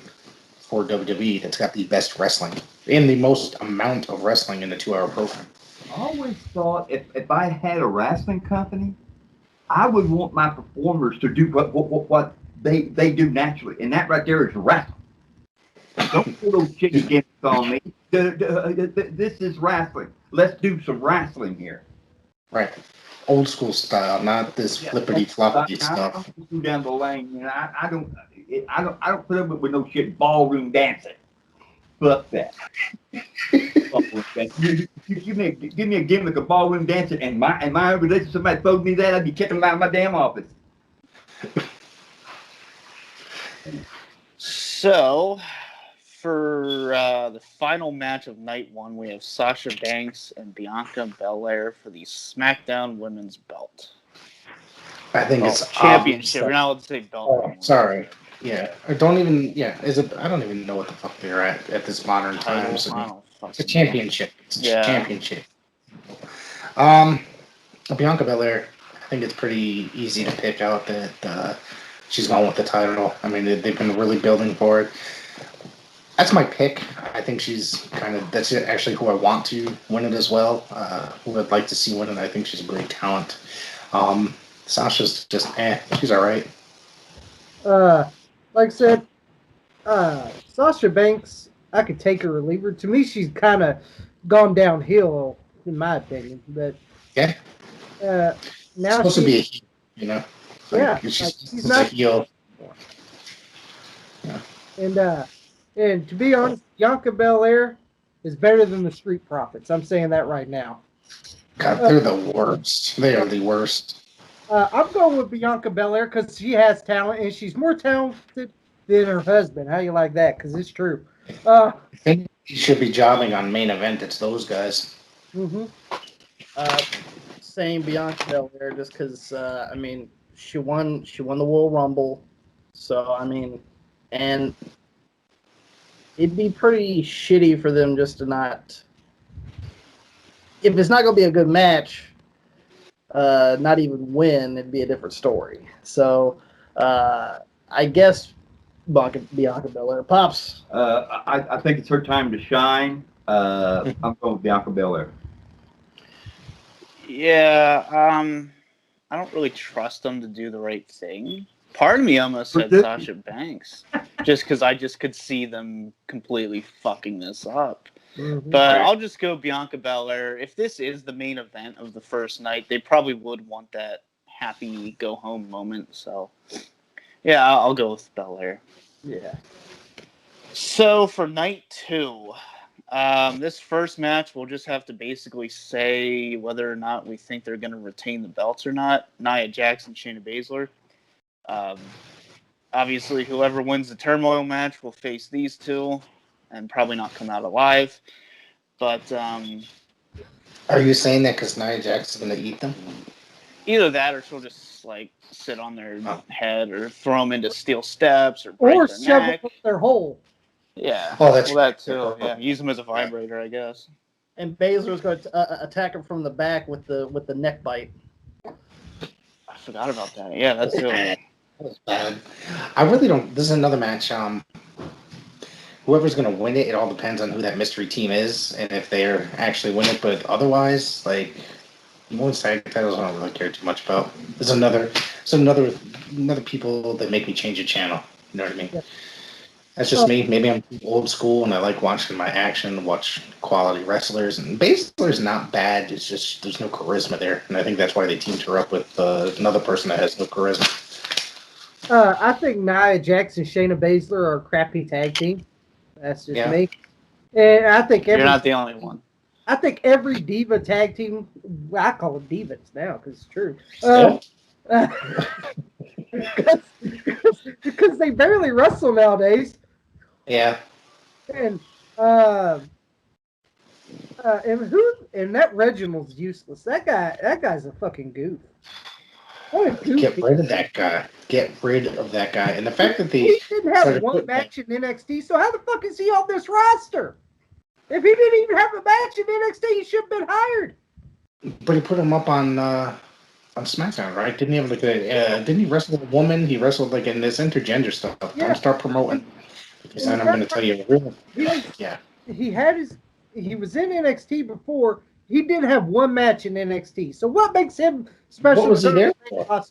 for WWE that's got the best wrestling and the most amount of wrestling in the 2-hour program. I always thought if I had a wrestling company, I would want my performers to do what they do naturally, and that right there is wrestling. Don't put those shitty gimmicks on me. This is wrestling. Let's do some wrestling here. Right. Old school style, not this flippity floppity stuff. I down the lane, you know, I don't put up with no shit ballroom dancing. Fuck that. You give me a gimmick of ballroom dancing, and my relation, somebody told me that, I'd be kicking them out of my damn office. So, for the final match of night one, we have Sasha Banks and Bianca Belair for the SmackDown Women's Belt. I think it's championship. We're not allowed to say belt. Oh, sorry. Yeah, I don't even. Yeah, is it? I don't even know what the fuck they're at this modern times. It's a championship. It's a championship. Bianca Belair. I think it's pretty easy to pick out that she's going with the title. I mean, they've been really building for it. That's my pick. I think she's that's actually who I want to win it as well. Who I'd like to see win it. I think she's a great talent. Sasha's just she's all right. Like I said, Sasha Banks, I could take her or leave her. To me, she's kind of gone downhill, in my opinion. But yeah, now she's supposed to be a heel, you know. Yeah, she's not a heel. Yeah. And to be honest, Bianca Belair is better than the Street Profits. I'm saying that right now. God, they're the worst. They are the worst. I'm going with Bianca Belair because she has talent and she's more talented than her husband. How you like that? Because it's true. I think he should be jobbing on main event. It's those guys. Mm-hmm. Same Bianca Belair, just because I mean she won the Royal Rumble, so I mean, and it'd be pretty shitty for them just to not. If it's not going to be a good match, not even win, it'd be a different story. So, I guess Bianca Belair. Pops. I think it's her time to shine. I'm going with Bianca Belair. Yeah, I don't really trust them to do the right thing. Part of me almost said Sasha Banks, just because I just could see them completely fucking this up. Mm-hmm. But I'll just go Bianca Belair. If this is the main event of the first night, they probably would want that happy go home moment. So, yeah, I'll go with Belair. Yeah. So for night two, this first match, we'll just have to basically say whether or not we think they're going to retain the belts or not. Nia Jax and Shayna Baszler. Obviously, whoever wins the turmoil match will face these two and probably not come out alive. But are you saying that because Nia Jax is going to eat them? Either that, or she'll just like sit on their head, or throw them into steel steps, or break Or their shove neck. it up their hole. Yeah. Oh, that's well, that too. Yeah, use them as a vibrator, I guess. And Baszler's going to attack him from the back with the neck bite. I forgot about that. Yeah, that's too. That was bad. I really don't. This is another match. Whoever's going to win it, it all depends on who that mystery team is and if they're actually win it. But otherwise, like, women's tag titles, I don't really care too much about. There's another people that make me change a channel. You know what I mean? Yeah. That's just me. Maybe I'm old school and I like watching my action, watch quality wrestlers. And Baszler's not bad. It's just there's no charisma there, and I think that's why they teamed her up with another person that has no charisma. I think Nia Jax and Shayna Baszler are a crappy tag team. That's just me. And I think You're not the only one. I think every diva tag team, I call them divas now because it's true. Because they barely wrestle nowadays. Yeah. And that Reginald's useless. That guy's a fucking goof. What a goof. Get rid of that guy. Get rid of that guy. And the fact that he didn't have one match in NXT, so how the fuck is he on this roster? If he didn't even have a match in NXT, he should have been hired. But he put him up on SmackDown, right? Didn't he have like didn't he wrestle a woman? He wrestled like in this intergender stuff. Yeah. Don't start promoting. Because then I'm going to tell you real. Yeah. He was in NXT before. He did have one match in NXT. So what makes him special? What was he there for?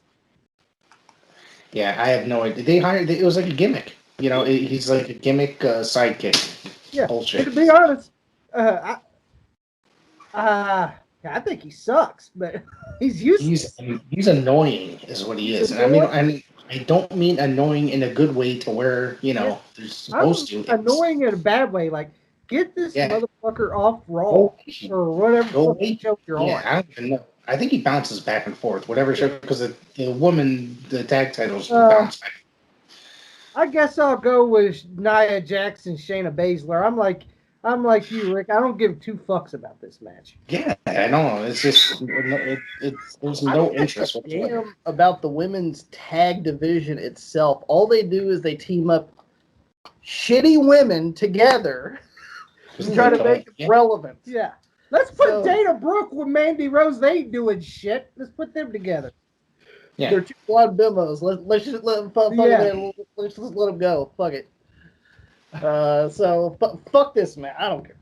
Yeah, I have no idea. They hired. It was like a gimmick. You know, he's like a gimmick sidekick. Yeah. Bullshit. And to be honest, I think he sucks, but he's useless. He's annoying, is what he is. And I don't mean annoying in a good way to where they're supposed to. Annoying in a bad way, like get this motherfucker off Raw or whatever show you're on. I don't even know. I think he bounces back and forth, whatever show, because the woman, the tag titles bounce back. I guess I'll go with Nia Jax and Shayna Baszler. I'm like you, Rick. I don't give two fucks about this match. Yeah, I know. It's just there's no interest whatsoever. About the women's tag division itself. All they do is they team up shitty women together and try to make it relevant. Yeah. Let's put Dana Brooke with Mandy Rose. They ain't doing shit. Let's put them together. Yeah. They're two blonde bimbos. Let's just let them let's just let them go. Fuck it. Fuck this man. I don't care.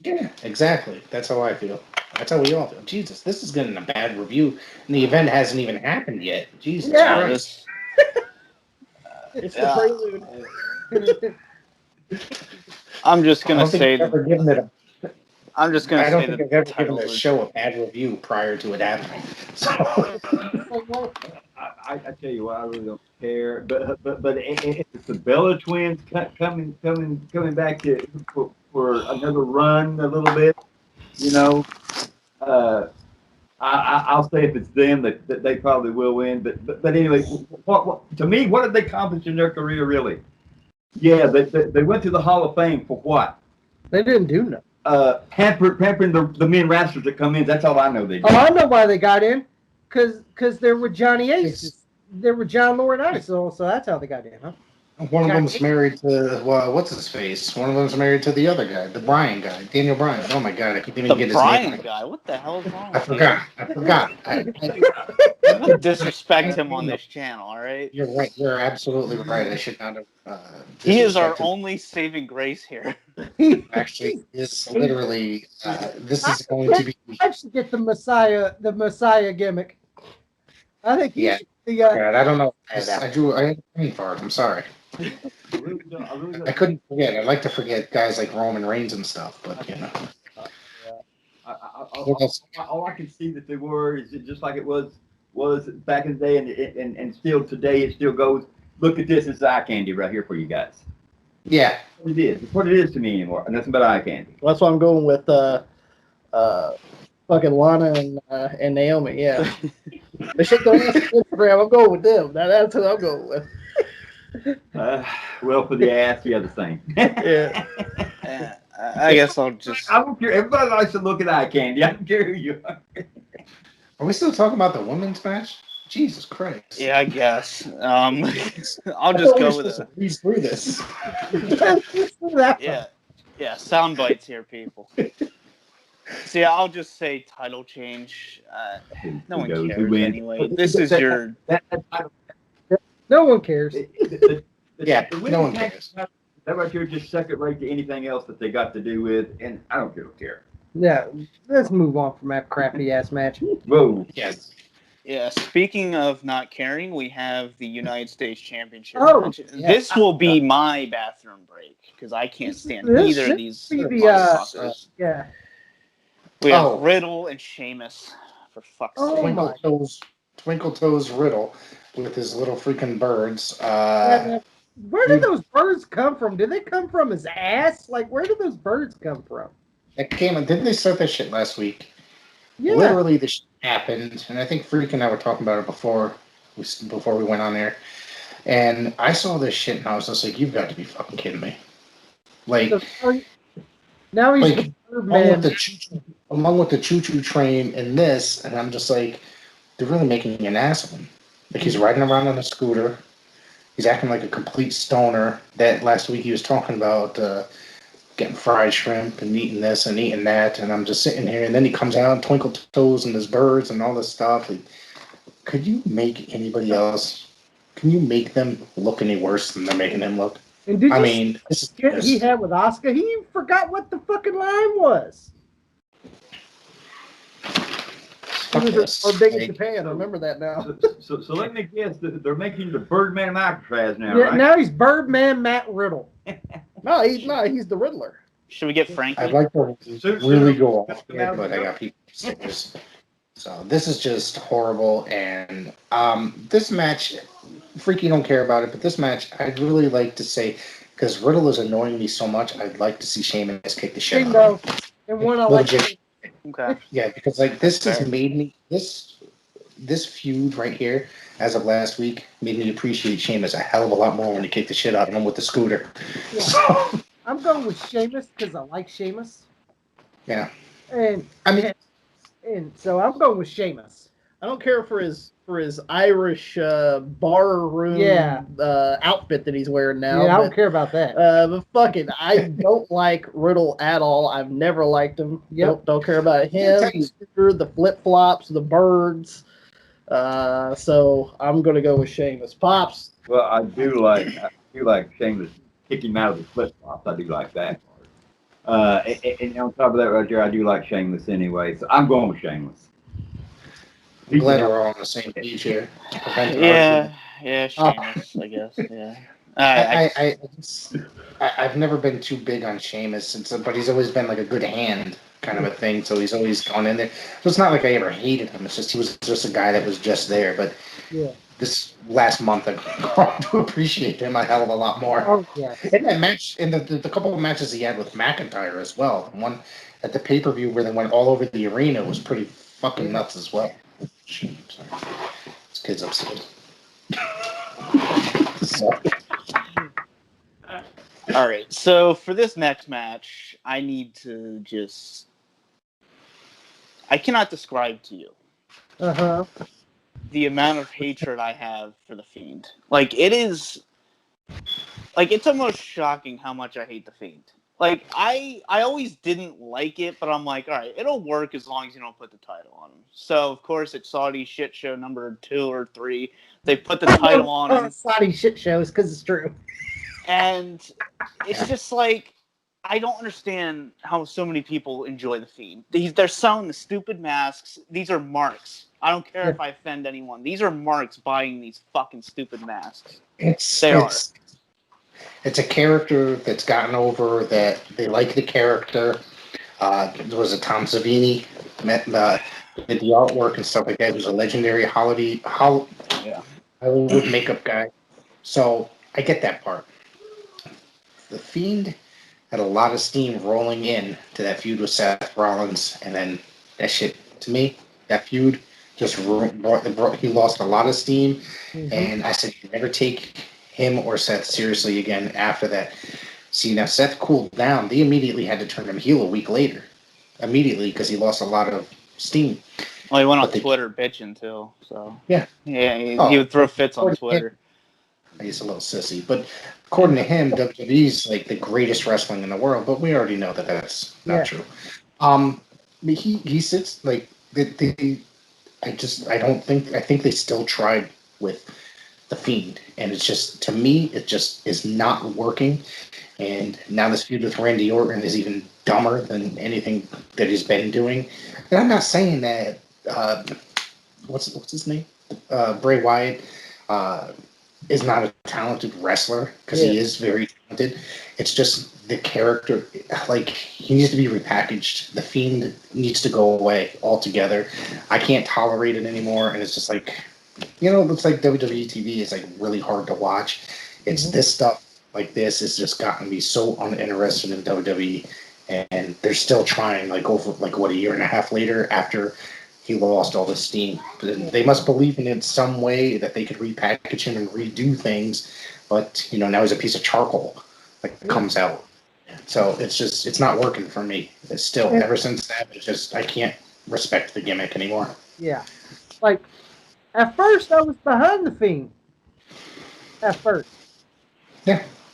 Yeah, exactly. That's how I feel. That's how we all feel. Jesus, this is getting a bad review, and the event hasn't even happened yet. Jesus Christ. It's the prelude. I'm just gonna say that. I'm just gonna say I don't think I've ever given a show a bad review prior to it happening. So. I tell you what, I really don't care. But if it's the Bella twins coming back for another run a little bit, I'll say if it's them that they probably will win. But anyway, what to me, what did they accomplish in their career really? Yeah, they went to the Hall of Fame for what? They didn't do nothing. Pampering the men wrestlers that come in. That's all I know they did. Oh, I know why they got in. Because there were Johnny Aces. There were John Laurinaitis. So that's how they got in, huh? One of them's married to, what's his face? One of them's married to the other guy, the Bryan guy, Daniel Bryan. Oh my God, I can't even get his name. The Bryan guy? What the hell is wrong I forgot. Don't disrespect him on this channel, all right? You're right. You're absolutely right. I should not have. He is our only saving grace here. Actually, is literally. This is going to be. I should get the Messiah gimmick. I think God, I don't know. I had a brain fart. I'm sorry. I couldn't forget. I'd like to forget guys like Roman Reigns and stuff, but all I can see that they were is just like it was back in the day, and still today it still goes. Look at this, it's eye candy right here for you guys. Yeah, it is. It's what it is to me anymore. Nothing but eye candy. Well, that's why I'm going with fucking Lana and Naomi. Yeah, they shake their ass on Instagram. I'm going with them. That's who I'm going with. Well, for the ass, yeah, the same. Yeah. I guess I'll just. I don't care. Everybody likes to look at eye candy. I don't care who you are. Are we still talking about the women's match? Jesus Christ. Yeah, I guess. I'll I just thought we were go with supposed to breeze through this. yeah, sound bites here, people. See, I'll just say title change. No one Who cares wins? anyway. This is your. No one cares. Yeah, the no one women's cares. match, that right here just second rate to anything else that they got to do with, and I don't care. Yeah, let's move on from that crappy ass match. Whoa. Yes. Yeah, speaking of not caring, we have the United States Championship Oh, match. yeah. This will be my bathroom break because I can't stand This either of should these be the, motherfuckers. Yeah. We have Oh. Riddle and Sheamus, for fuck's Oh, sake. my. Twinkle Toes Riddle with his little freaking birds. Where did those birds come from? Did they come from his ass? Like, where did those birds come from? Didn't they start that shit last week? Yeah. Literally, this shit happened, and I think Freak and I were talking about it before we went on there. And I saw this shit, and I was just like, "You've got to be fucking kidding me!" Like, Now he's like the bird along man. with the choo-choo train and this, and I'm just like, they're really making an ass of him. Like he's riding around on a scooter. He's acting like a complete stoner. That last week he was talking about getting fried shrimp and eating this and eating that, and I'm just sitting here, and then he comes out, Twinkle Toes and his birds and all this stuff. Like, could you make anybody else? Can you make them look any worse than they're making him look? And did I you mean, this is see he had with Asuka? He forgot what the fucking line was. fuck this. Or big in Like, Japan. I remember that now. So let me guess, they're making the Birdman of Alcatraz now, Yeah, right? now he's Birdman Matt Riddle. No, he's the Riddler. Should we get Frankie? I'd like to really go off here, but I got people upstairs. So this is just horrible, and this match, Freaky don't care about it, but this match, I'd really like to say, because Riddle is annoying me so much, I'd like to see Sheamus kick the shit out of him. And one I like. Legit. Okay. Yeah, because like this That's has fair. made me this feud right here, as of last week, made me appreciate Sheamus a hell of a lot more when he kicked the shit out of him with the scooter. Yeah. So, I'm going with Sheamus because I like Sheamus. yeah, And I mean, and so I'm going with Sheamus. I don't care for his Irish bar room outfit that he's wearing now. Yeah, I don't care about that. But fucking, I don't like Riddle at all. I've never liked him. Yep. Don't care about him. The flip flops, the birds. So I'm gonna go with Sheamus. Pops. Well, I do like Sheamus kicking him out of the flip flops. I do like that part. And on top of that, right there, I do like Sheamus anyway. So I'm going with Sheamus. I'm glad we're all on the same page here. Yeah, Sheamus, I guess. Yeah. I've never been too big on Sheamus, but he's always been like a good hand kind of a thing. So he's always gone in there. So it's not like I ever hated him. It's just he was just a guy that was just there. But this last month, I've grown to appreciate him a hell of a lot more. Oh yeah. In that match, in the couple of matches he had with McIntyre as well, one at the pay-per-view where they went all over the arena was pretty fucking nuts as well. Sorry. This kid's upstairs. All right. So for this next match, I need to just. I cannot describe to you the amount of hatred I have for the Fiend. Like it is. Like it's almost shocking how much I hate the Fiend. Like I always didn't like it, but I'm like, all right, it'll work as long as you don't put the title on him. So of course it's Saudi shit show number 2 or 3. They put the title on him. Saudi shit shows because it's true. And it's just like, I don't understand how so many people enjoy the Fiend. They're selling the stupid masks. These are marks. I don't care if I offend anyone. These are marks buying these fucking stupid masks. It's a character that's gotten over, that they like the character. There was a Tom Savini did the artwork and stuff like that. He was a legendary Hollywood makeup guy. So I get that part. The Fiend had a lot of steam rolling in to that feud with Seth Rollins, and then that shit, to me, that feud just he lost a lot of steam, and I said, you never take him or Seth seriously again after that. See, now Seth cooled down. They immediately had to turn him heel a week later. Immediately, because he lost a lot of steam. Well, he went on But they- Twitter bitching too. So Yeah. he Oh, would throw fits on according to Twitter. He's a little sissy, but according to him, WWE's like the greatest wrestling in the world. But we already know that that's not true. But he sits like I think they still tried with the Fiend, and it's just to me it just is not working. And now this feud with Randy Orton is even dumber than anything that he's been doing. And I'm not saying that what's his name, Bray Wyatt. Is not a talented wrestler because he is very talented. It's just the character, like he needs to be repackaged. The Fiend needs to go away altogether. I can't tolerate it anymore, and it's just like, it looks like WWE TV is like really hard to watch. It's this stuff like this has just gotten me so uninterested in WWE, and they're still trying like over like what a year and a half later after he lost all the steam. They must believe in it some way that they could repackage him and redo things, but now he's a piece of charcoal that comes out. So it's not working for me. It's still ever since that. It's just I can't respect the gimmick anymore. Yeah, like at first I was behind the Fiend. At first,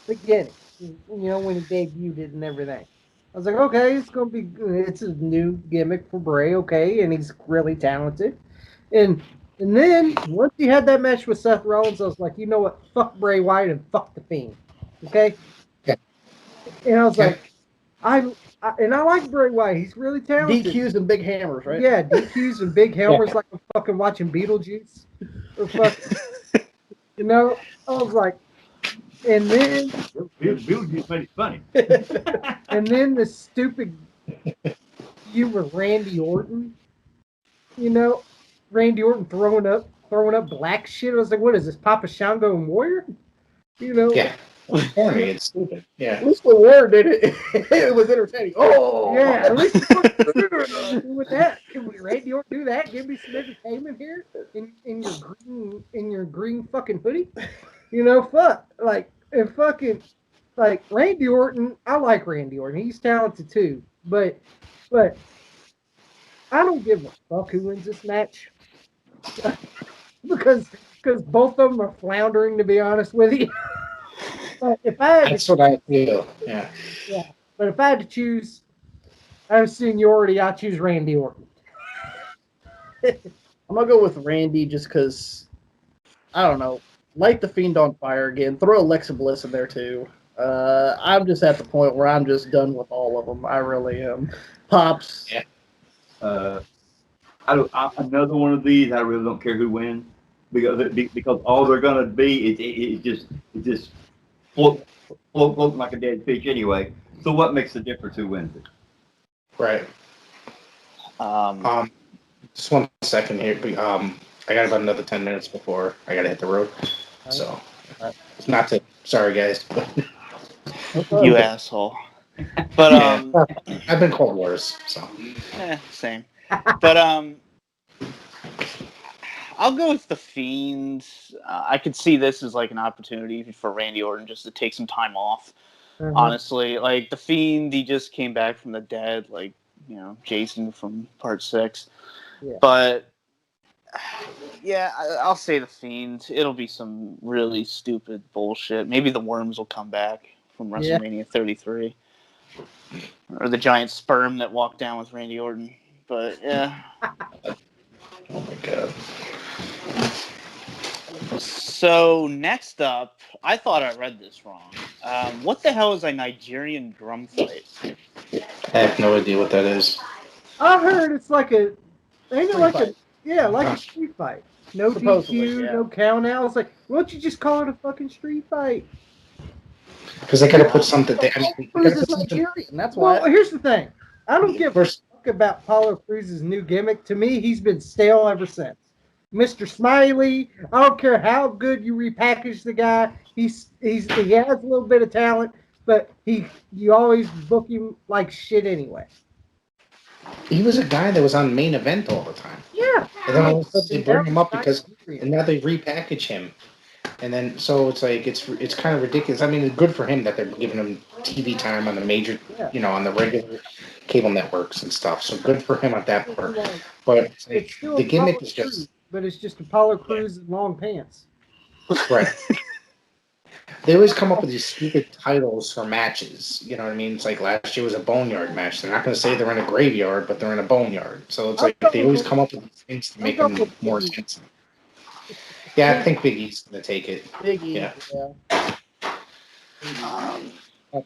beginning, when he debuted it and everything. I was like, okay, it's a new gimmick for Bray, okay, and he's really talented. And then once he had that match with Seth Rollins, I was like, you know what? Fuck Bray Wyatt and fuck the Fiend, okay? Yeah. And I was like, I like Bray Wyatt. He's really talented. DQs and big hammers, right? Yeah, DQs and big hammers like I'm fucking watching Beetlejuice. Or fucking, I was like, and then Beetlejuice made it funny. and then the stupid you with Randy Orton. Randy Orton throwing up black shit. I was like, what is this, Papa Shango and Warrior? Yeah. Corny and stupid. Yeah. At least the Warrior did it. It was entertaining. Oh yeah. At least with that, can Randy Orton do that? Give me some entertainment here in your green fucking hoodie. Fuck like Randy Orton. I like Randy Orton. He's talented too, but I don't give a fuck who wins this match because both of them are floundering. To be honest with you, but if I had That's what I feel. Yeah. But if I had to choose out of seniority, I choose Randy Orton. I'm gonna go with Randy just because I don't know. Light the Fiend on fire again. Throw Alexa Bliss in there too. I'm just at the point where I'm just done with all of them. I really am. Pops. Yeah. Another one of these. I really don't care who wins because all they're gonna be is just float like a dead fish anyway. So what makes the difference who wins it? Right. Just 1 second here. I got about another 10 minutes before I gotta hit the road. So it's not to. Sorry, guys. You asshole. But I've been called worse. So same. But I'll go with the Fiend. I could see this as like an opportunity for Randy Orton just to take some time off. Honestly, like the Fiend, he just came back from the dead, like Jason from Part 6. Yeah. But yeah, I'll say the Fiend. It'll be some really stupid bullshit. Maybe the Worms will come back from WrestleMania 33, or the giant sperm that walked down with Randy Orton. But yeah. oh my god. So next up, I thought I read this wrong. What the hell is a Nigerian drum fight? I have no idea what that is. I heard it's like a street fight. No DQ, no count out. It's like, why don't you just call it a fucking street fight? Because they gotta put something. Cruz is Nigerian. That's why. Well, here's the thing. I don't give a fuck about Apollo Cruz's new gimmick. To me, he's been stale ever since. Mr. Smiley, I don't care how good you repackage the guy. He has a little bit of talent, but you always book him like shit anyway. He was a guy that was on Main Event all the time. Yeah. And then all of a sudden they bring him up and now they repackage him. And then so it's like it's kind of ridiculous. I mean, it's good for him that they're giving him TV time on the major, on the regular cable networks and stuff. So good for him at that part. Like, But it's still the gimmick Apollo is Crews, just but it's just Apollo Crews in long pants. right. They always come up with these stupid titles for matches. You know what I mean? It's like last year was a boneyard match. They're not going to say they're in a graveyard, but they're in a boneyard. So it's like they always come up with these things to make them more intense. Yeah, I think Big E's going to take it. Big E. Yeah. All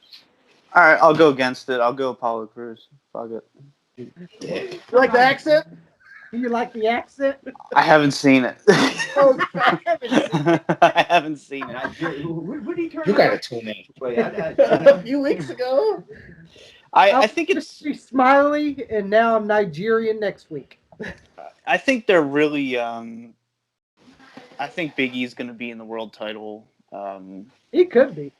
right, I'll go against it. I'll go Apollo Crews. Fuck it. Dick. You like the accent? You like the accent? I haven't seen it. Oh, I haven't seen it. I haven't seen it. When did he turn? You got to tune in. Wait, A few weeks ago. I think it's. Be Smiley, and now I'm Nigerian next week. I think they're really. I think Big E's going to be in the world title. He could be.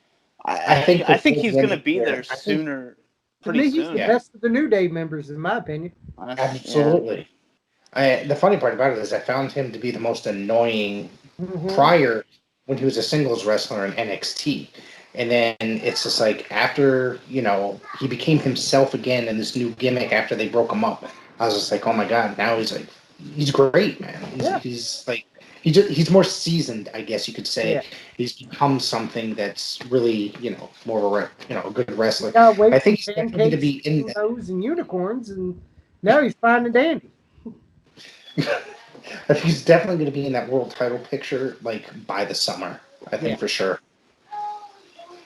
I think he's going to be there sooner. To me, Pretty he's soon. the best of the New Day members, in my opinion. Absolutely. The funny part about it is I found him to be the most annoying Mhm. prior when he was a singles wrestler in NXT. And then it's just like after, he became himself again in this new gimmick after they broke him up. I was just like, oh my God, now he's great, man. He's more seasoned, I guess you could say. Yeah. He's become something that's really, more of a good wrestler. Wait I think for he's definitely going to be in there. and unicorns, and now he's fine and dandy. I think he's definitely going to be in that world title picture, by the summer. I think for sure.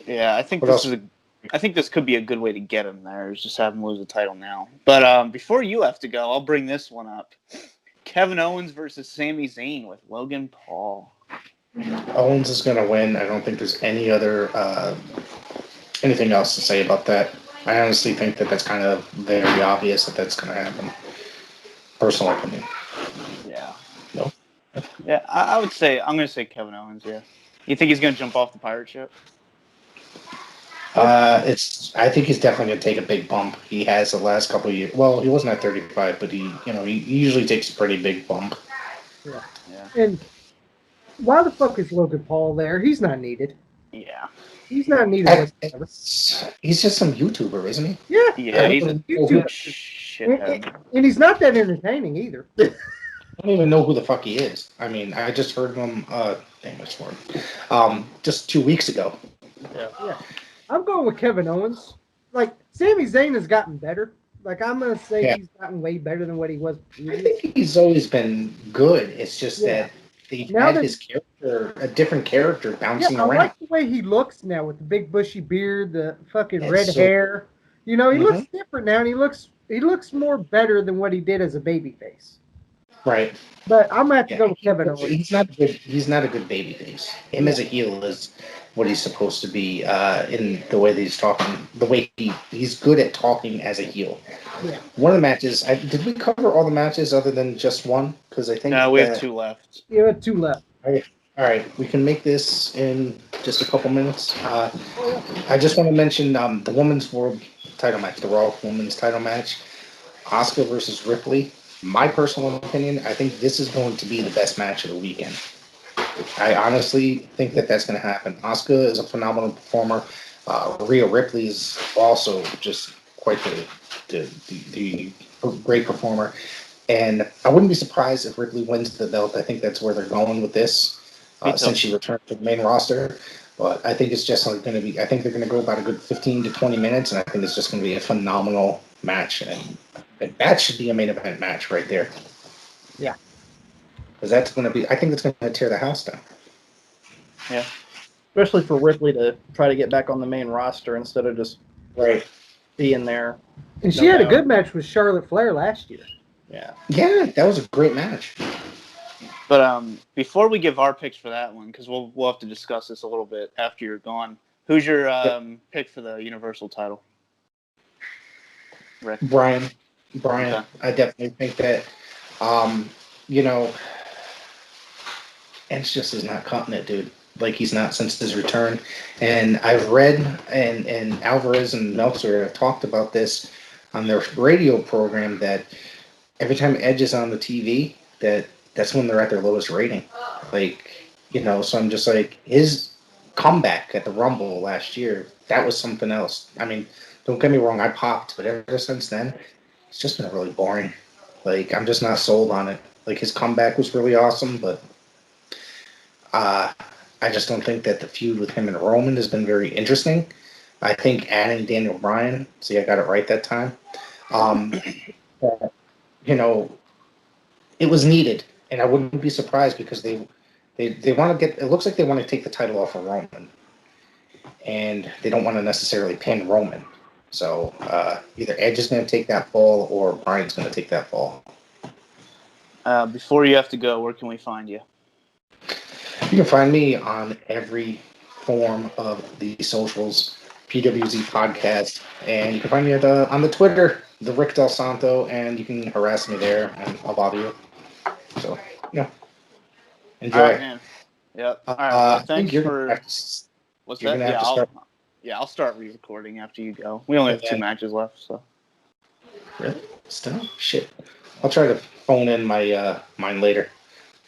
Yeah, I think What this could be a good way to get him there. Is just have him lose the title now. But before you have to go, I'll bring this one up. Kevin Owens versus Sami Zayn with Logan Paul. Owens is going to win. I don't think there's any other anything else to say about that. I honestly think that that's kind of very obvious that that's going to happen. Personal opinion. Yeah. No. Yeah, I would say I'm going to say Kevin Owens. Yeah. You think he's going to jump off the pirate ship? I think he's definitely going to take a big bump. He has the last couple of years. Well, he wasn't at 35, but he usually takes a pretty big bump. Yeah. Yeah. And why the fuck is Logan Paul there? He's not needed. Yeah. He's not needed. He's just some YouTuber, isn't he? Yeah. Yeah, he's a YouTuber. shithead. And he's not that entertaining either. I don't even know who the fuck he is. I mean, I just heard him. Famous word. Just 2 weeks ago. Yeah. I'm going with Kevin Owens. Sami Zayn has gotten better. I'm going to say he's gotten way better than what he was previously. I think he's always been good. It's just that they had his character, a different character bouncing around. I like the way he looks now with the big bushy beard, the fucking red hair. He looks different now, and he looks more better than what he did as a babyface. Right. But I'm gonna have to go with Kevin Owens. He's not a good babyface. Him as a heel is what he's supposed to be in the way that he's talking. The way he's good at talking as a heel. Yeah. One of the matches. Did we cover all the matches other than just one? Because I think we have 2 left. Yeah, we have 2 left. All right, we can make this in just a couple minutes. I just want to mention the women's world title match, the Raw women's title match, Asuka versus Ripley. My personal opinion, I think this is going to be the best match of the weekend. I honestly think that that's going to happen. Asuka is a phenomenal performer. Rhea Ripley is also just quite the great performer. And I wouldn't be surprised if Ripley wins the belt. I think that's where they're going with this, since she returned to the main roster. But I think it's just going to be, I think they're going to go about a good 15 to 20 minutes, and I think it's just going to be a phenomenal match. And that should be a main event match right there. Yeah. Because that's going to be, I think it's going to tear the house down. Yeah. Especially for Ripley to try to get back on the main roster instead of just being there. And she had a good match with Charlotte Flair last year. Yeah. Yeah, that was a great match. But before we give our picks for that one, because we'll have to discuss this a little bit after you're gone. Who's your pick for the Universal title? Rick? Brian, Okay. I definitely think that, Ence just is not cutting it, dude. Like, he's not since his return. And I've read, and Alvarez and Meltzer have talked about this on their radio program, that every time Edge is on the TV, that's when they're at their lowest rating. So I'm just like, comeback at the Rumble last year, that was something else. I mean, don't get me wrong, I popped, but ever since then, it's just been really boring. Like, I'm just not sold on it. Like, his comeback was really awesome, but I just don't think that the feud with him and Roman has been very interesting. I think adding Daniel Bryan, see, I got it right that time. You know, it was needed, and I wouldn't be surprised because they want to get. It looks like they want to take the title off of Roman, and they don't want to necessarily pin Roman. So either Edge is going to take that fall, or Bryan's going to take that fall. Before you have to go, where can we find you? You can find me on every form of the socials, PWZ Podcast, and you can find me on the Twitter, the Rick Del Santo, and you can harass me there, and I'll bother you. So, yeah. Enjoy. All right, man. Yep. All right. Well, thanks for. What's you're that? gonna have to start. I'll start re-recording after you go. We only have 2 matches left, so. Really? Still? Shit. I'll try to phone in my mine later.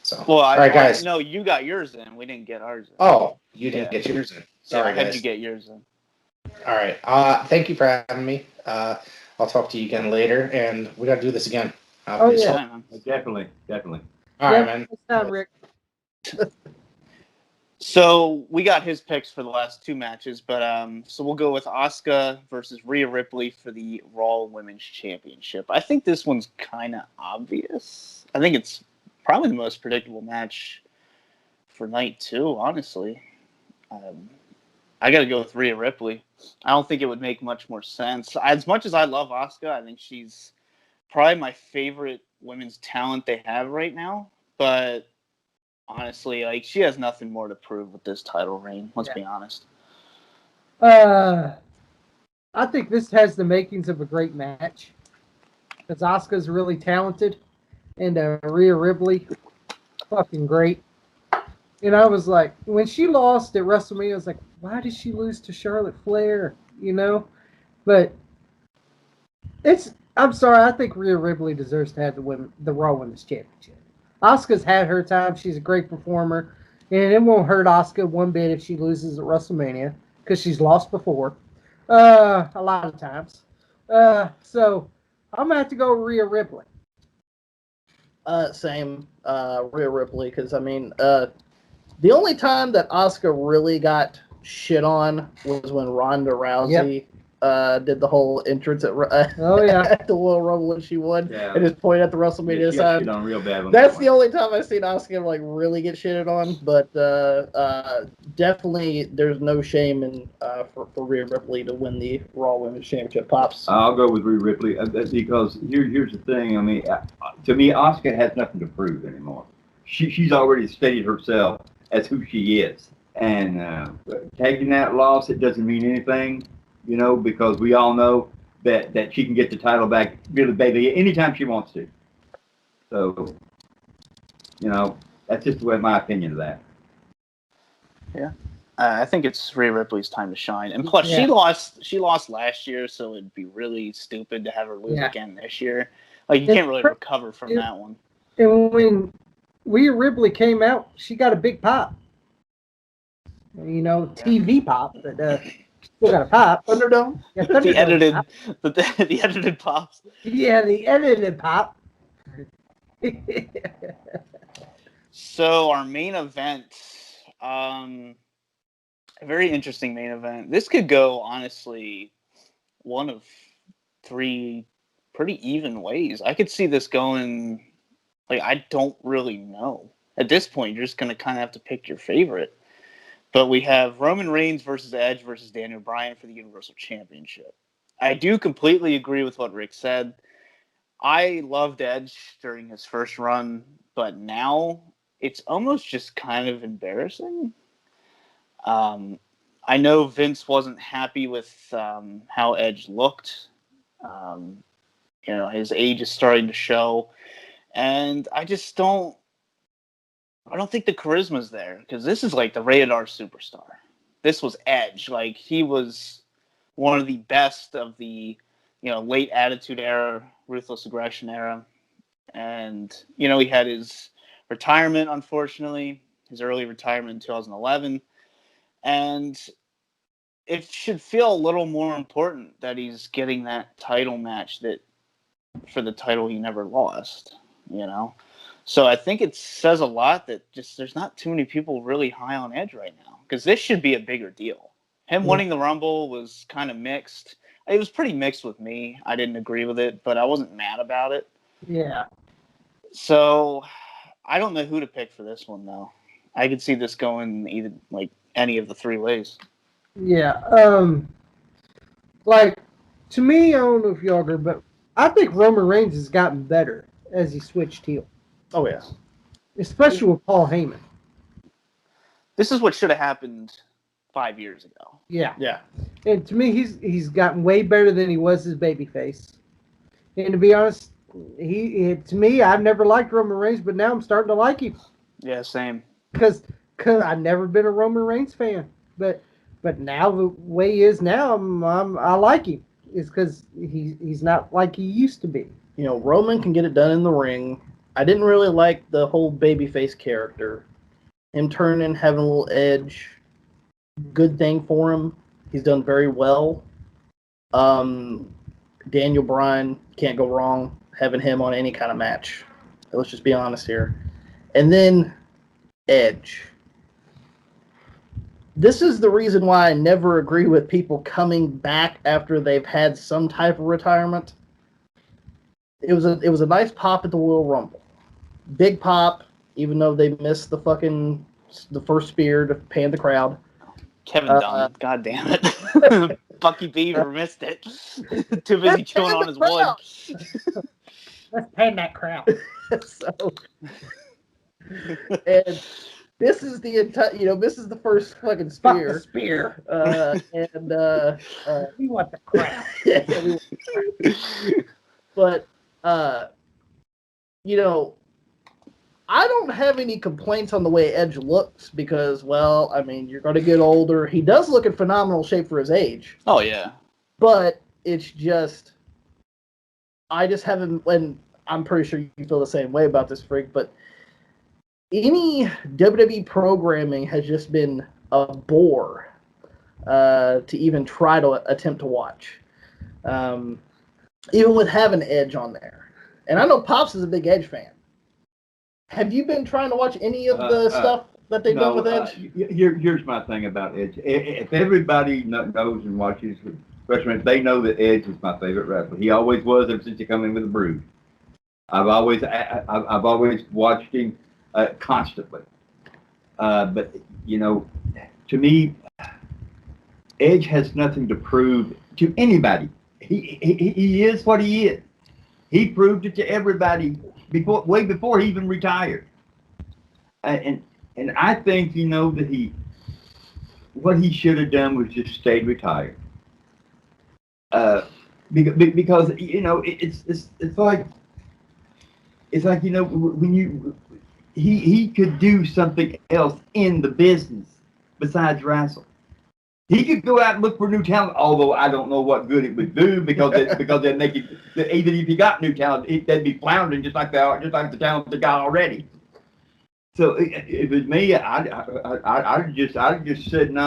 So. Well, all right, guys. No, you got yours in. We didn't get ours in. Oh, you didn't get yours in. Sorry, I had guys. you get yours in. All right. Thank you for having me. I'll talk to you again later, and we got to do this again. Yeah, man. Definitely. All right, man. Next time, Rick. So we got his picks for the last 2 matches, but so we'll go with Asuka versus Rhea Ripley for the Raw Women's Championship. I think this one's kind of obvious. I think it's probably the most predictable match for night 2, honestly. I got to go with Rhea Ripley. I don't think it would make much more sense. As much as I love Asuka, I think she's probably my favorite women's talent they have right now, but honestly, like, she has nothing more to prove with this title reign. Let's be honest. I think this has the makings of a great match because Asuka's really talented, and Rhea Ripley, fucking great. And I was like, when she lost at WrestleMania, I was like, why did she lose to Charlotte Flair? You know, but I'm sorry, I think Rhea Ripley deserves to have the Raw Women's Championship. Asuka's had her time. She's a great performer. And it won't hurt Asuka one bit if she loses at WrestleMania because she's lost before a lot of times. So I'm going to have to go Rhea Ripley. Same, Rhea Ripley, because, I mean, the only time that Asuka really got shit on was when Ronda Rousey did the whole entrance at at the Royal Rumble and she won, and just pointed at the WrestleMania sign. On real bad That's the only time I've seen Asuka like really get shitted on, but definitely there's no shame in for Rhea Ripley to win the Raw Women's Championship. Pops. I'll go with Rhea Ripley because here's the thing. I mean, to me, Asuka has nothing to prove anymore. She's already stated herself as who she is, and taking that loss, it doesn't mean anything. You know, because we all know that she can get the title back really badly anytime she wants to. So, you know, that's just my opinion of that. Yeah. I think it's Rhea Ripley's time to shine. And plus, she lost last year, so it'd be really stupid to have her lose again this year. Like, you can't really recover from that one. And when Rhea Ripley came out, she got a big pop. You know, TV pop, but still got a pop. Thunderdome. Yeah, the edited pops. Yeah, the edited pop. So our main event, a very interesting main event. This could go, honestly, one of 3 pretty even ways. I could see this going, like, I don't really know. At this point, you're just going to kind of have to pick your favorite. But we have Roman Reigns versus Edge versus Daniel Bryan for the Universal Championship. I do completely agree with what Rick said. I loved Edge during his first run, but now it's almost just kind of embarrassing. I know Vince wasn't happy with how Edge looked. You know, his age is starting to show. And I don't think the charisma's there, because this is like the rated R superstar. This was Edge. Like, he was one of the best of the, you know, late Attitude Era, Ruthless Aggression era. And, you know, he had his retirement, unfortunately, his early retirement in 2011. And it should feel a little more important that he's getting that title match that for the title he never lost, you know? So I think it says a lot that just there's not too many people really high on Edge right now, because this should be a bigger deal. Him winning the Rumble was kind of mixed. It was pretty mixed with me. I didn't agree with it, but I wasn't mad about it. Yeah. So I don't know who to pick for this one, though. I could see this going either like any of the three ways. Yeah. Like, to me, I don't know if y'all agree, but I think Roman Reigns has gotten better as he switched heel. Oh, yeah. Especially with Paul Heyman. This is what should have happened 5 years ago. Yeah. Yeah. And to me, he's gotten way better than he was as babyface. And to be honest, to me, I've never liked Roman Reigns, but now I'm starting to like him. Yeah, same. Because I've never been a Roman Reigns fan. But now the way he is now, I like him. It's because he's not like he used to be. You know, Roman can get it done in the ring. I didn't really like the whole babyface character. Him turning, having a little edge. Good thing for him. He's done very well. Daniel Bryan, can't go wrong having him on any kind of match. Let's just be honest here. And then Edge. This is the reason why I never agree with people coming back after they've had some type of retirement. It was a nice pop at the Royal Rumble. Big pop, even though they missed the first spear to pan the crowd. Kevin Dunn, God damn it. Bucky Beaver missed it. Too busy chewing on his wood. Let's pan that crowd. And this is the entire, this is the first fucking spear. Fuck the spear. We want the crowd. But, I don't have any complaints on the way Edge looks because, well, I mean, you're going to get older. He does look in phenomenal shape for his age. Oh, yeah. But it's just, I just haven't, and I'm pretty sure you feel the same way about this, Freak, but any WWE programming has just been a bore to even try to attempt to watch. Even with having Edge on there. And I know Pops is a big Edge fan. Have you been trying to watch any of the stuff that they've done with Edge? Here's my thing about Edge. If everybody knows and watches wrestling, they know that Edge is my favorite wrestler. He always was ever since he came in with the Brood. I've always watched him constantly. But to me, Edge has nothing to prove to anybody. He is what he is. He proved it to everybody way before he even retired. And I think that what he should have done was just stayed retired. Because it's like when he could do something else in the business besides wrestle. He could go out and look for new talent, although I don't know what good it would do because they'd make it. Even if he got new talent, they'd be floundering just like the talent they got already. So if it was me, I'd just said no.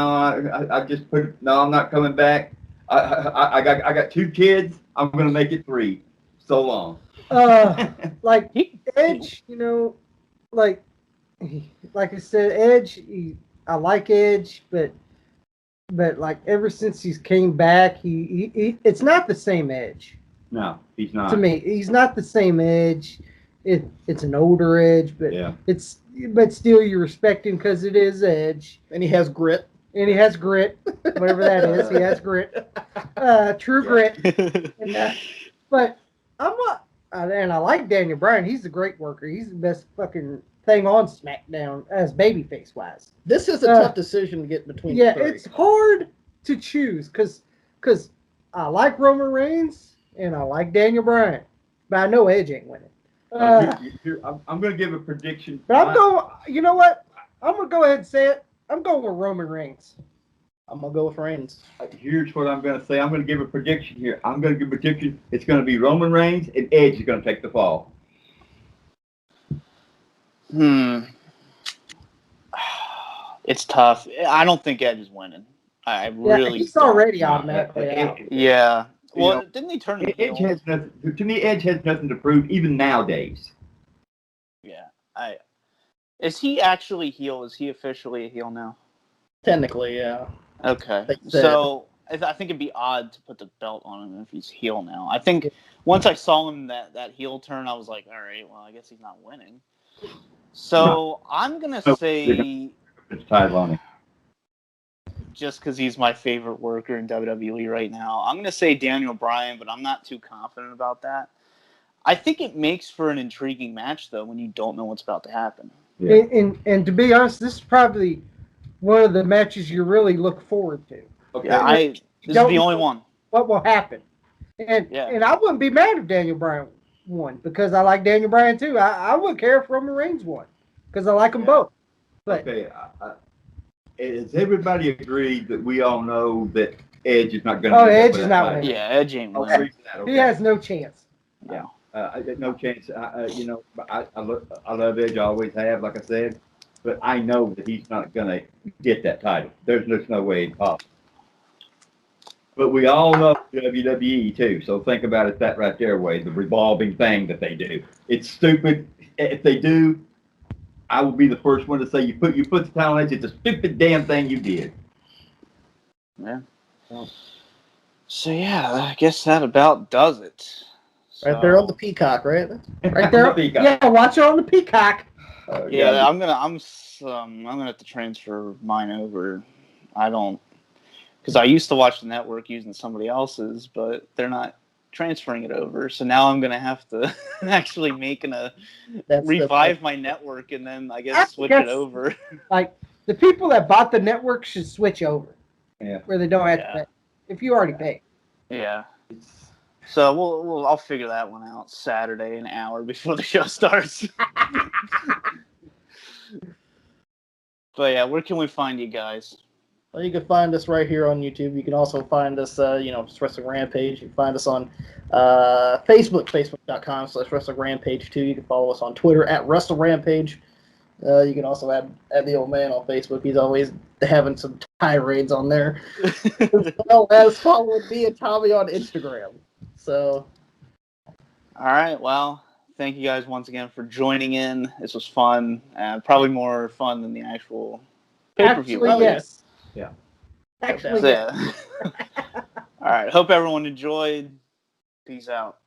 I'm not coming back. I got 2 kids. I'm gonna make it 3. So long. Like Edge, like I said, Edge. I like Edge, but like ever since he's came back, he it's not the same Edge. No, he's not. To me, he's not the same Edge. It's an older Edge, but yeah. But still you respect him because it is Edge, and he has grit. Whatever that is. He has grit, true grit. But I'm not, and I like Daniel Bryan. He's a great worker. He's the best fucking thing on SmackDown as babyface wise. This is a tough decision to get between. Yeah, the 3. it's hard to choose because I like Roman Reigns and I like Daniel Bryan, but I know Edge ain't winning. I'm going to give a prediction. But I'm going. You know what? I'm going to go ahead and say it. I'm going with Roman Reigns. I'm going to go with Reigns. Here's what I'm going to say. I'm going to give a prediction here. I'm going to give a prediction. It's going to be Roman Reigns and Edge is going to take the fall. It's tough. I don't think Edge is winning. I really he's don't. already automatically out. Yeah. You Well, know, didn't he turn him Edge heel? has nothing. To me, Edge has nothing to prove, even nowadays. Yeah. Is he actually heel? Is he officially a heel now? Technically, yeah. Okay. They said- So I think it'd be odd to put the belt on him if he's heel now. I think once I saw him that heel turn, I was like, all right, well, I guess he's not winning. So I'm gonna say, It's title on him. just because he's my favorite worker in WWE right now, I'm gonna say Daniel Bryan, but I'm not too confident about that. I think it makes for an intriguing match though when you don't know what's about to happen. Yeah. And to be honest, this is probably one of the matches you really look forward to. Okay. Yeah, this is the only one. What will happen? And I wouldn't be mad if Daniel Bryan won because I like Daniel Bryan too. I wouldn't care if Roman Reigns won because I like them both. But Okay. Has everybody agreed that we all know that Edge is not going to? Edge is not winning. Yeah, Edge ain't I'll winning. agree with that, okay. he has no chance. Yeah. No chance. I love Edge. I always have, like I said, but I know that he's not going to get that title. There's no way it's possible. But we all know WWE too, so think about it that right there, Wade. The revolving thing that they do. It's stupid. If they do, I will be the first one to say you put the title on Edge. It's a stupid damn thing you did. Yeah. So yeah, I guess that about does it. Right there on the Peacock, right? Right there. Yeah, watch it on the Peacock. Yeah, I'm gonna have to transfer mine over. I don't, because I used to watch the network using somebody else's, but they're not transferring it over. So now I'm gonna have to actually revive my network and then I guess switch it over. Like the people that bought the network should switch over. Yeah. Where they don't have to pay if you already paid. Yeah. So I'll figure that one out Saturday, an hour before the show starts. But yeah, where can we find you guys? Well, you can find us right here on YouTube. You can also find us, just Wrestling Rampage. You can find us on Facebook, facebook.com/Wrestling Rampage 2. You can follow us on Twitter at Wrestle Rampage. You can also add the old man on Facebook. He's always having some tirades on there. As well as following me and Tommy on Instagram. So, all right. Well, thank you guys once again for joining in. This was fun. Probably more fun than the actual pay-per-view. Actually, yes. Yeah. Actually, yeah. All right. Hope everyone enjoyed. Peace out.